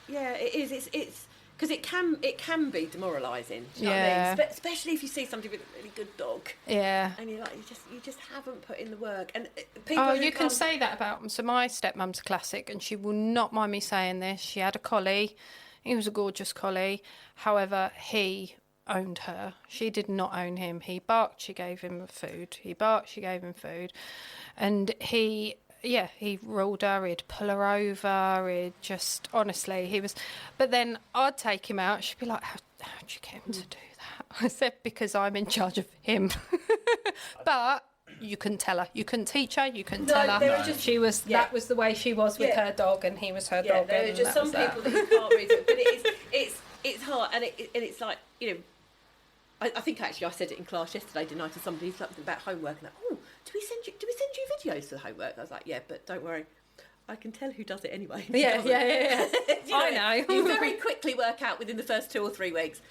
is. It's because it can be demoralising. Do you know what I mean? Especially if you see somebody with a really good dog. Yeah. And you're like, you just haven't put in the work. And people. Oh, you can say that about them. So my stepmum's a classic, and she will not mind me saying this. She had a collie. He was a gorgeous collie. However, he owned her. She did not own him. He barked, she gave him food. He barked, she gave him food. And he ruled her, he'd pull her over, he'd just, honestly, he was... But then I'd take him out, she'd be like, how'd you get him to do that? I said, because I'm in charge of him. But you couldn't tell her. You couldn't teach her. You couldn't tell her. She was... That was the way she was with her dog, and he was her dog. There are just some people that you can't read it. But it's hard, and it's like, I think actually I said it in class yesterday, didn't I, to somebody, something about homework, and like, oh, do we send you videos for the homework? I was like, yeah, but don't worry, I can tell who does it anyway. Yeah. I know. You very quickly work out within the first 2 or 3 weeks.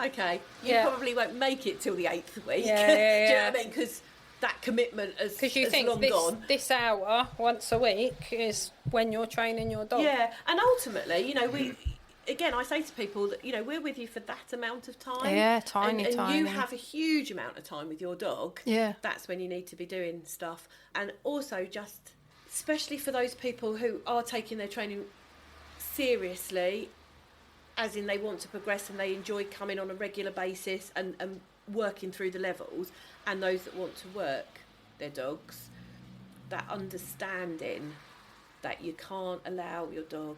Okay, you probably won't make it till the 8th week. Do you know what I mean? Because that commitment has long gone. This hour once a week is when you're training your dog. Yeah, and ultimately, we. Again, I say to people that, we're with you for that amount of time. Yeah, tiny. And you have a huge amount of time with your dog. Yeah. That's when you need to be doing stuff. And also just, especially for those people who are taking their training seriously, as in they want to progress and they enjoy coming on a regular basis and working through the levels, and those that want to work their dogs, that understanding that you can't allow your dog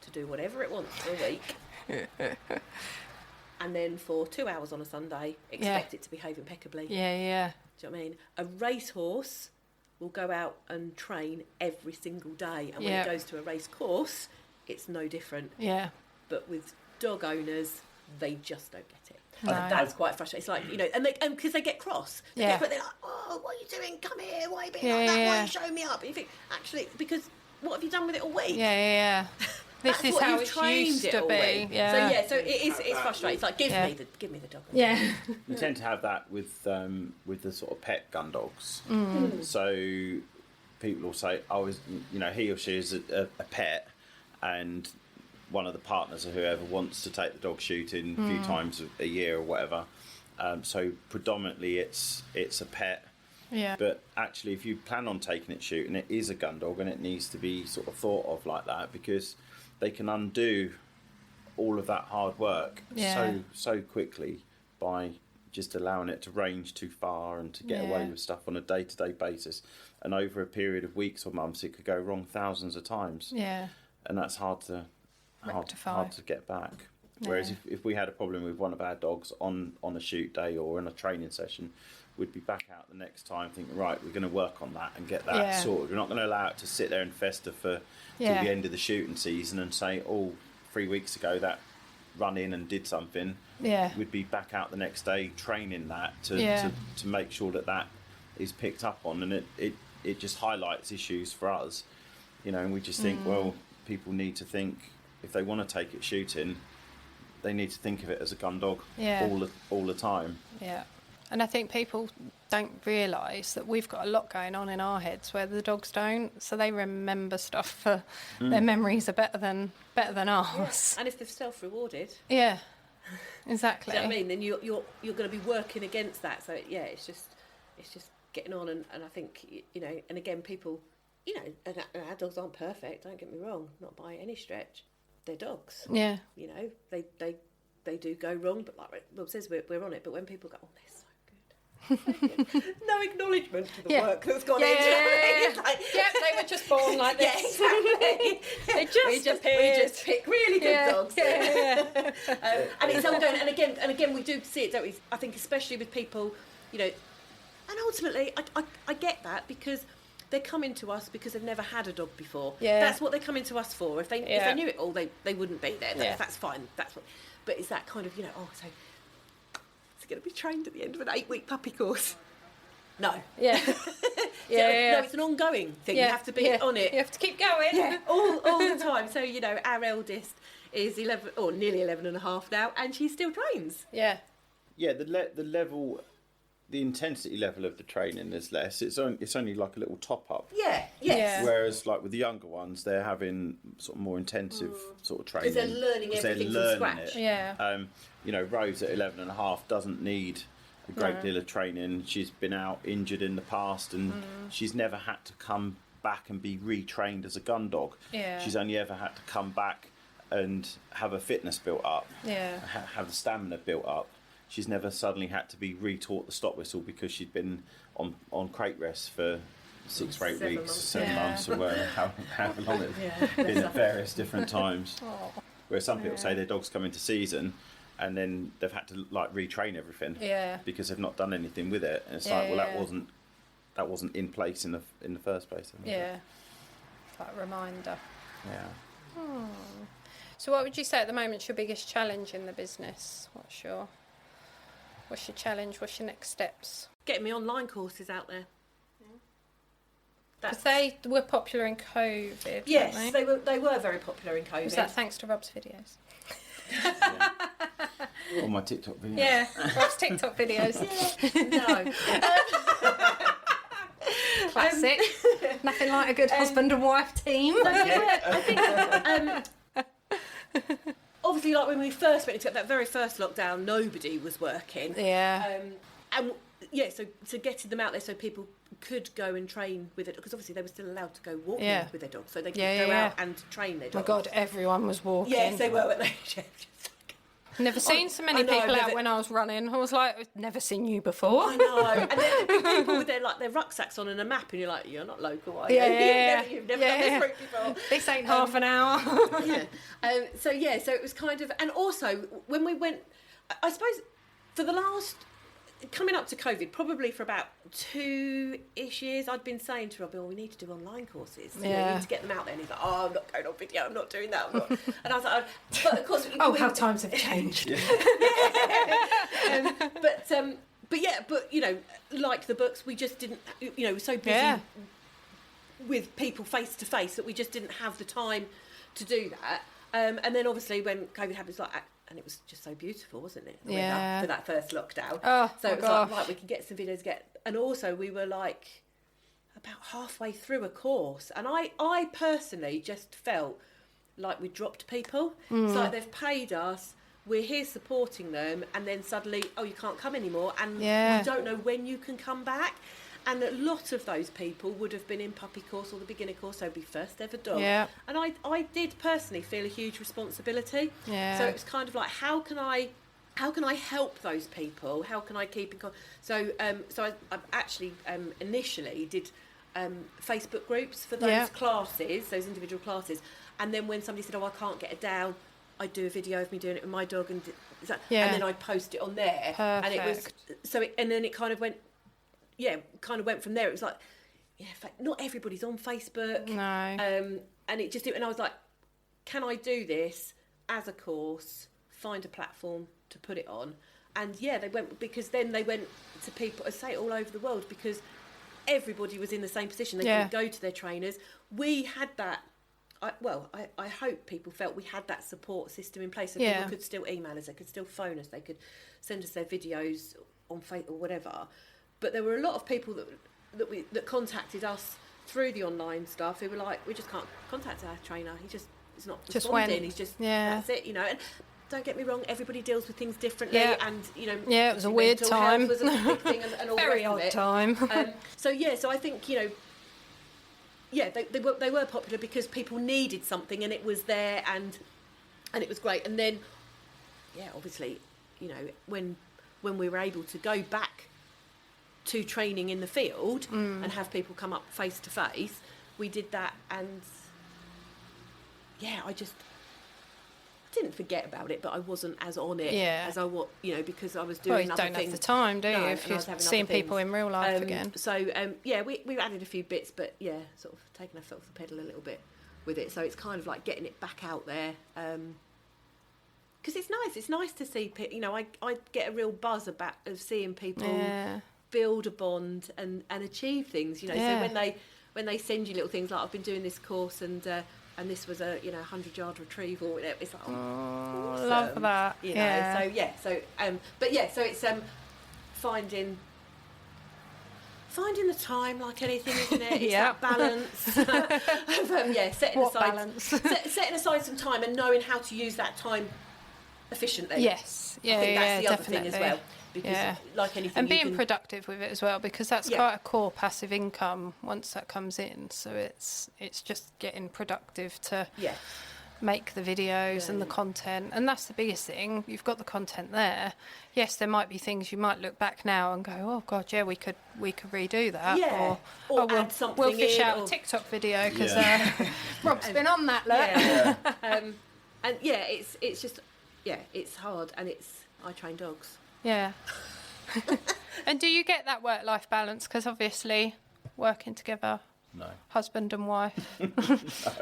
to do whatever it wants for a week and then for 2 hours on a Sunday expect it to behave impeccably. Do you know what I mean? A racehorse will go out and train every single day, and when it goes to a race course it's no different. But with dog owners, they just don't get it. No. That's quite frustrating. It's like, and because they get cross, they're like, oh, what are you doing, come here, why are you being like that, why are you showing me up? And you think, actually, because what have you done with it all week? This is how it used to be. So it's frustrating. It's like, give me the dog. You tend to have that with the sort of pet gun dogs. So people will say, he or she is a pet, and one of the partners or whoever wants to take the dog shooting a few times a year or whatever. So predominantly it's a pet. But actually, if you plan on taking it shooting, it is a gun dog, and it needs to be sort of thought of like that, because they can undo all of that hard work so quickly by just allowing it to range too far and to get away with stuff on a day-to-day basis. And over a period of weeks or months, it could go wrong thousands of times. And that's hard to get back. Whereas if we had a problem with one of our dogs on a shoot day or in a training session, we'd be back out the next time thinking, right, we're going to work on that and get that sorted. We're not going to allow it to sit there and fester till the end of the shooting season and say, 3 weeks ago that run in and did something, we'd be back out the next day training that to make sure that is picked up on, and it just highlights issues for us, and we just think, well, people need to think, if they want to take it shooting, they need to think of it as a gun dog all the time. Yeah. And I think people don't realise that we've got a lot going on in our heads where the dogs don't, so they remember stuff for their memories are better than ours. Yeah. And if they've self-rewarded, exactly. Do you know what I mean? Then you're going to be working against that. So it's just getting on, and I think and again, people, and our dogs aren't perfect. Don't get me wrong, not by any stretch. They're dogs. Yeah. They do go wrong, but like Rob says, we're on it. But when people go, oh, they're so good, no acknowledgement to the work that's gone into it. It's like, they were just born like this. Exactly. we just pick really good dogs. Yeah. And it's ongoing. And again, we do see it, don't we? I think especially with people, and ultimately, I get that, because they're coming to us because they've never had a dog before. Yeah. That's what they're coming to us for. If they knew it all, they wouldn't be there. That's fine. That's what. But it's that kind of, so it's going to be trained at the end of an 8-week puppy course. No. Yeah. No, it's an ongoing thing. You have to be on it. You have to keep going. Yeah, all the time. So, our eldest is 11, or nearly 11 and a half now, and she still trains. Yeah. Yeah, the level, the intensity level of the training is less. It's only like a little top up. Yeah. Yes. Yeah. Whereas like with the younger ones, they're having sort of more intensive sort of training. Because they're learning everything from scratch. Yeah. Rose at 11 and a half doesn't need a great deal of training. She's been out injured in the past, and she's never had to come back and be retrained as a gun dog. Yeah. She's only ever had to come back and have her fitness built up. Yeah. Have the stamina built up. She's never suddenly had to be retaught the stop whistle because she'd been on crate rest for 6 or 8 weeks, 7 months, or however long it's been at various different times. Where some people say their dog's come into season and then they've had to like retrain everything because they've not done anything with it. And it's that wasn't in place in the first place. Yeah, like a reminder. Yeah. So what would you say at the moment's your biggest challenge in the business? What's your challenge? What's your next steps? Getting me online courses out there. Because they were popular in COVID. Yes, weren't they were very popular in COVID. Was that thanks to Rob's videos? All my TikTok videos. Yeah, Rob's TikTok videos. No. Classic. Nothing like a good husband and wife team. I think obviously, like when we first went into that very first lockdown, nobody was working. Yeah. So getting them out there so people could go and train with it, because obviously they were still allowed to go walking with their dogs, so they could go out and train their dogs. Oh my God, everyone was walking. Yes, they were, weren't they? Never seen so many people out when I was running. I was like, I've never seen you before. I know. And then people with their rucksacks on and a map, and you're like, you're not local, are you? You've never done this route before. This ain't half an hour. So it was kind of, and also when we went, I suppose for the last, coming up to COVID, probably for about 2-ish years, I'd been saying to Robbie, we need to do online courses. We need to get them out there. And he's like, I'm not going on video, I'm not doing that. And I was like, but of course... how times have changed. But like the books, we just didn't, we're so busy with people face to face that we just didn't have the time to do that. And then obviously when COVID happened, it's like... And it was just so beautiful, wasn't it? For that first lockdown. Oh, so it was like, right, we can get some videos, and also we were like about halfway through a course, and I personally just felt like we dropped people. It's like they've paid us, we're here supporting them, and then suddenly, you can't come anymore, and we don't know when you can come back. And a lot of those people would have been in puppy course or the beginner course, so it'd be first ever dog. Yeah. And I did personally feel a huge responsibility. Yeah. So it was kind of like, how can I help those people? How can I keep in contact? So I actually initially did Facebook groups for those classes, those individual classes. And then when somebody said, I can't get it down, I'd do a video of me doing it with my dog, and then I'd post it on there. Perfect. And it was and then it kind of went. Kind of went from there. It was like, in fact, not everybody's on Facebook. No. And it just, and I was like, can I do this as a course find a platform to put it on. And yeah, they went to people, I say it all over the world, because everybody was in the same position. They couldn't go to their trainers. We had that. I hope people felt we had that support system in place, so people could still email us, they could still phone us, they could send us their videos on Facebook or whatever. But there were a lot of people that contacted us through the online stuff who were like, we just can't contact our trainer. He's not responding. He's just that's it, And don't get me wrong, everybody deals with things differently, and it was a weird time. Was a big thing, and all very the rest odd of it. time. So I think they were popular because people needed something, and it was there, and it was great. And then obviously when we were able to go back to training in the field and have people come up face to face, we did that, and I didn't forget about it, but I wasn't as on it as I was, because I was doing other things. You don't have the time, do you, if you're seeing people in real life again? So, we added a few bits, but sort of taking our foot off the pedal a little bit with it. So it's kind of like getting it back out there, because it's nice. It's nice to see, I get a real buzz of seeing people build a bond and achieve things, So when they send you little things, like I've been doing this course, and this was a 100-yard retrieval. It's like, awesome. Love that. So it's finding the time, like anything, isn't it? It's that balance of setting aside some time and knowing how to use that time efficiently. Yes, I think that's the other thing as well. Because like anything, and being productive with it as well, because that's quite a core passive income once that comes in. So it's just getting productive to make the videos and the content, and that's the biggest thing. You've got the content there. Yes, there might be things you might look back now and go, oh god, we could redo that, or add something. We'll fish out a TikTok video because Rob's been on that. Look. And it's just it's hard, and I train dogs. Yeah. And do you get that work-life balance? Because obviously working together, husband and wife,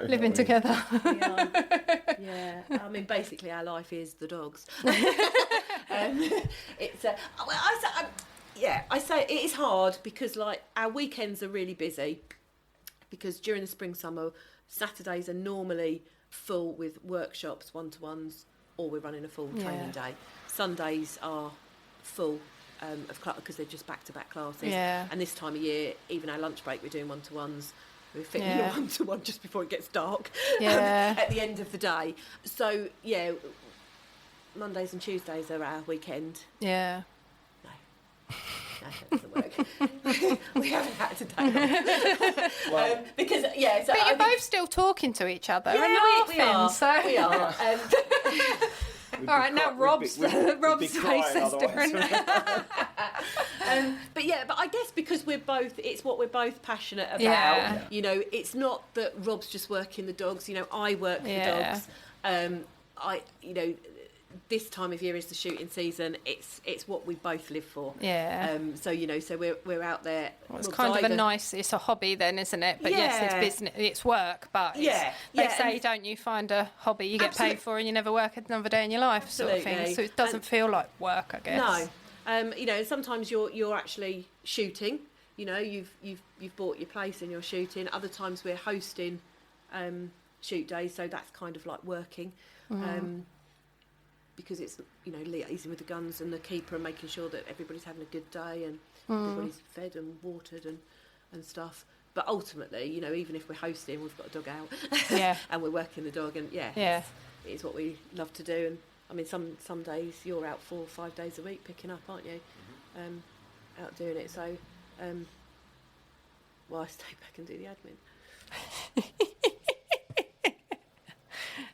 living together. Yeah. I mean, basically our life is the dogs. I say it is hard because like our weekends are really busy, because during the spring, summer, Saturdays are normally full with workshops, one-to-ones, or we're running a full training day. Sundays are full of class because they're just back-to-back classes. And this time of year, even our lunch break, we're doing one-to-ones. We're fitting in a one-to-one just before it gets dark at the end of the day. So, Mondays and Tuesdays are our weekend. Yeah. No, that doesn't work. We haven't had to day off. Because, so but you're both still talking to each other and laughing. We are. All right, now Rob's face is different. But I guess because it's what we're both passionate about. It's not that Rob's just working the dogs. I work the dogs. This time of year is the shooting season. It's what we both live for. So we're out there. Well, it's kind of it's a hobby then, isn't it? But yes, it's business, it's work. But they say, don't you find a hobby you get paid for and you never work another day in your life, sort of thing. So it doesn't feel like work, I guess. No, sometimes you're actually shooting. You've bought your place and you're shooting. Other times we're hosting shoot days, so that's kind of like working. Because it's liaising with the guns and the keeper and making sure that everybody's having a good day and everybody's fed and watered and stuff. But ultimately, even if we're hosting, we've got a dog out, and we're working the dog, and it's what we love to do. And I mean, some days you're out 4 or 5 days a week picking up, aren't you? Out doing it. So, I stay back and do the admin.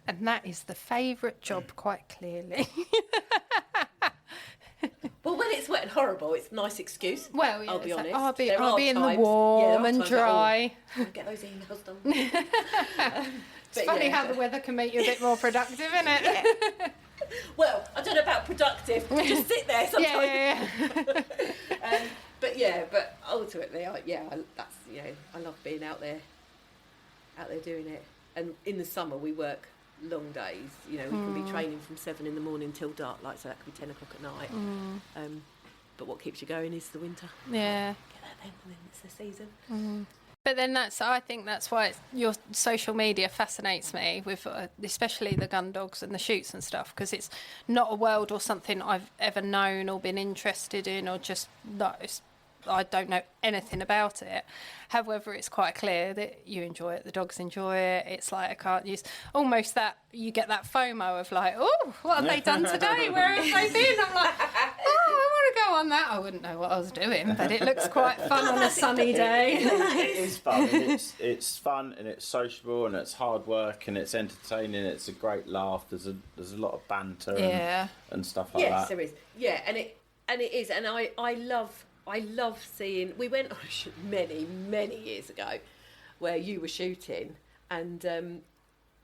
And that is the favourite job, quite clearly. Well, when it's wet and horrible, it's a nice excuse. Well, I'll be honest. I'll be in the warm and dry. Get those emails done. It's funny how the weather can make you a bit more productive, isn't it? Well, I don't know about productive. Just sit there sometimes. But ultimately, I love being out there doing it. And in the summer we work long days. You know, we can be training from 7 in the morning till dark, like, so that could be 10 o'clock at night. But what keeps you going is the winter. Yeah. Get that then, and then it's the season. But then I think that's why your social media fascinates me, with especially the gun dogs and the shoots and stuff, because it's not a world or something I've ever known or been interested in, or just I don't know anything about it. However, it's quite clear that you enjoy it, the dogs enjoy it. It's like, I can't use almost that, you get that FOMO of like, oh, what have they done today? Where have they been? I'm like, oh, I want to go on that. I wouldn't know what I was doing, but it looks quite fun on a sunny day. It is fun. It's fun, and it's sociable, and it's hard work, and it's entertaining. It's a great laugh. There's a lot of banter and stuff like that. Yes, there is. Yeah, and it is, and I love seeing. We went on a shoot many years ago, where you were shooting, and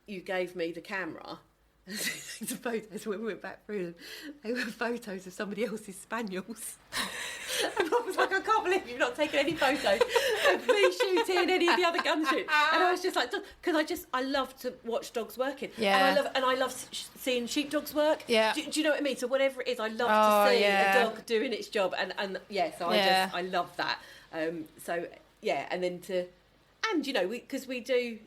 you gave me the camera. The photos, when we went back through them, they were photos of somebody else's spaniels. And I was like, I can't believe you've not taken any photos of me shooting any of the other gun shoots. And I was just like, because I love to watch dogs working. Yeah. And I love seeing sheepdogs work. Yeah. Do you know what I mean? So whatever it is, I love to see a dog doing its job. And so I love that. So yeah, and then you know, because we do.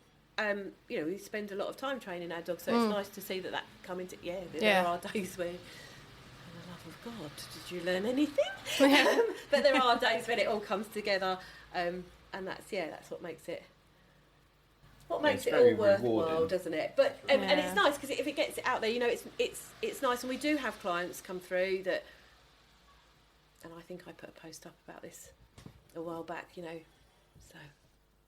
You know, we spend a lot of time training our dogs, so it's nice to see that come into. There are days where, for the love of God, did you learn anything? But there are days when it all comes together, and that's what makes it. What makes it all worthwhile, rewarding, doesn't it? But and it's nice because if it gets it out there, you know, it's nice, and we do have clients come through that. And I think I put a post up about this a while back, you know, so.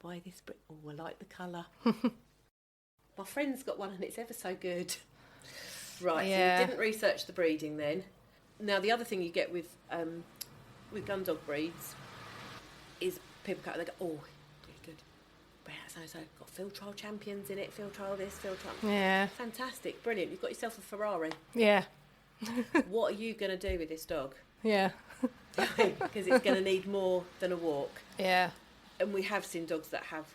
Why this brick? Oh, I like the colour. My friend's got one and it's ever so good. Right, so you didn't research the breeding then. Now, the other thing you get with gun dog breeds is people go, they go, oh, really good. So got field trial champions in it, field trial this, field trial. Yeah. Fantastic, brilliant. You've got yourself a Ferrari. Yeah. What are you going to do with this dog? Yeah. Because it's going to need more than a walk. Yeah. And we have seen dogs that have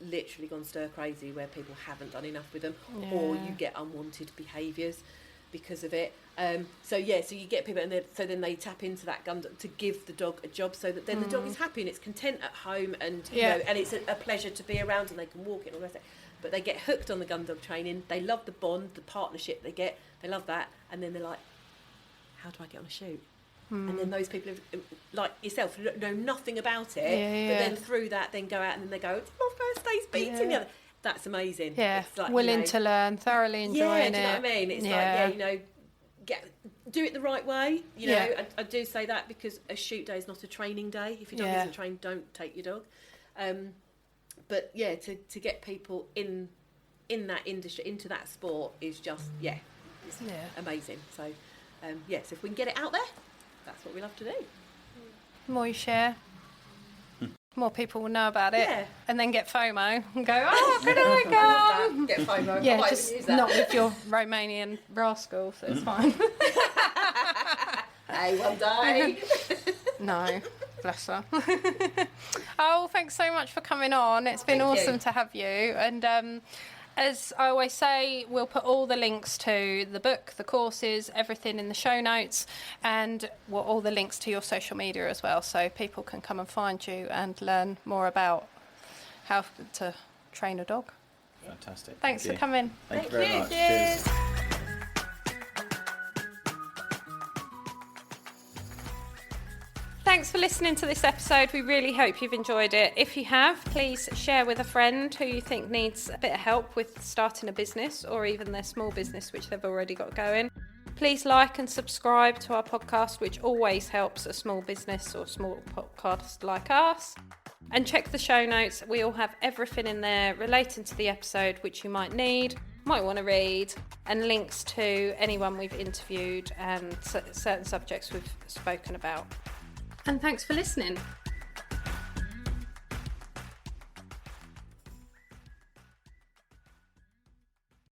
literally gone stir crazy, where people haven't done enough with them, or you get unwanted behaviours because of it. So you get people, and then they tap into that gun to give the dog a job, so that then the dog is happy and it's content at home, and you know, and it's a pleasure to be around, and they can walk it and all that. But they get hooked on the gun dog training. They love the bond, the partnership they get. They love that, and then they're like, "How do I get on a shoot?" And then those people, like yourself, know nothing about it, but then through that, then go out and then they go, it's my first day's beating the other. That's amazing. Yeah, it's like, willing to learn, thoroughly enjoying it. Yeah, do you know what I mean? It's like, you know, do it the right way. You know, I do say that because a shoot day is not a training day. If your dog isn't trained, don't take your dog. But yeah, to get people in that industry, into that sport, is just it's amazing. So so if we can get it out there, that's what we love to do. The more you share, more people will know about it, and then get FOMO and go, oh, can I go? Get FOMO. Yeah, just not with your Romanian rascal, so it's fine. Hey, one day. No, bless her. Oh, thanks so much for coming on. It's been awesome to have you. And as I always say, we'll put all the links to the book, the courses, everything in the show notes, and all the links to your social media as well, so people can come and find you and learn more about how to train a dog. Fantastic. Thanks for coming. Thank you very much. Cheers. Thanks for listening to this episode. We really hope you've enjoyed it. If you have, please share with a friend who you think needs a bit of help with starting a business, or even their small business which they've already got going. Please like and subscribe to our podcast, which always helps a small business or small podcast like us. And check the show notes. We all have everything in there relating to the episode which you might need, might want to read, and links to anyone we've interviewed and certain subjects we've spoken about. And thanks for listening.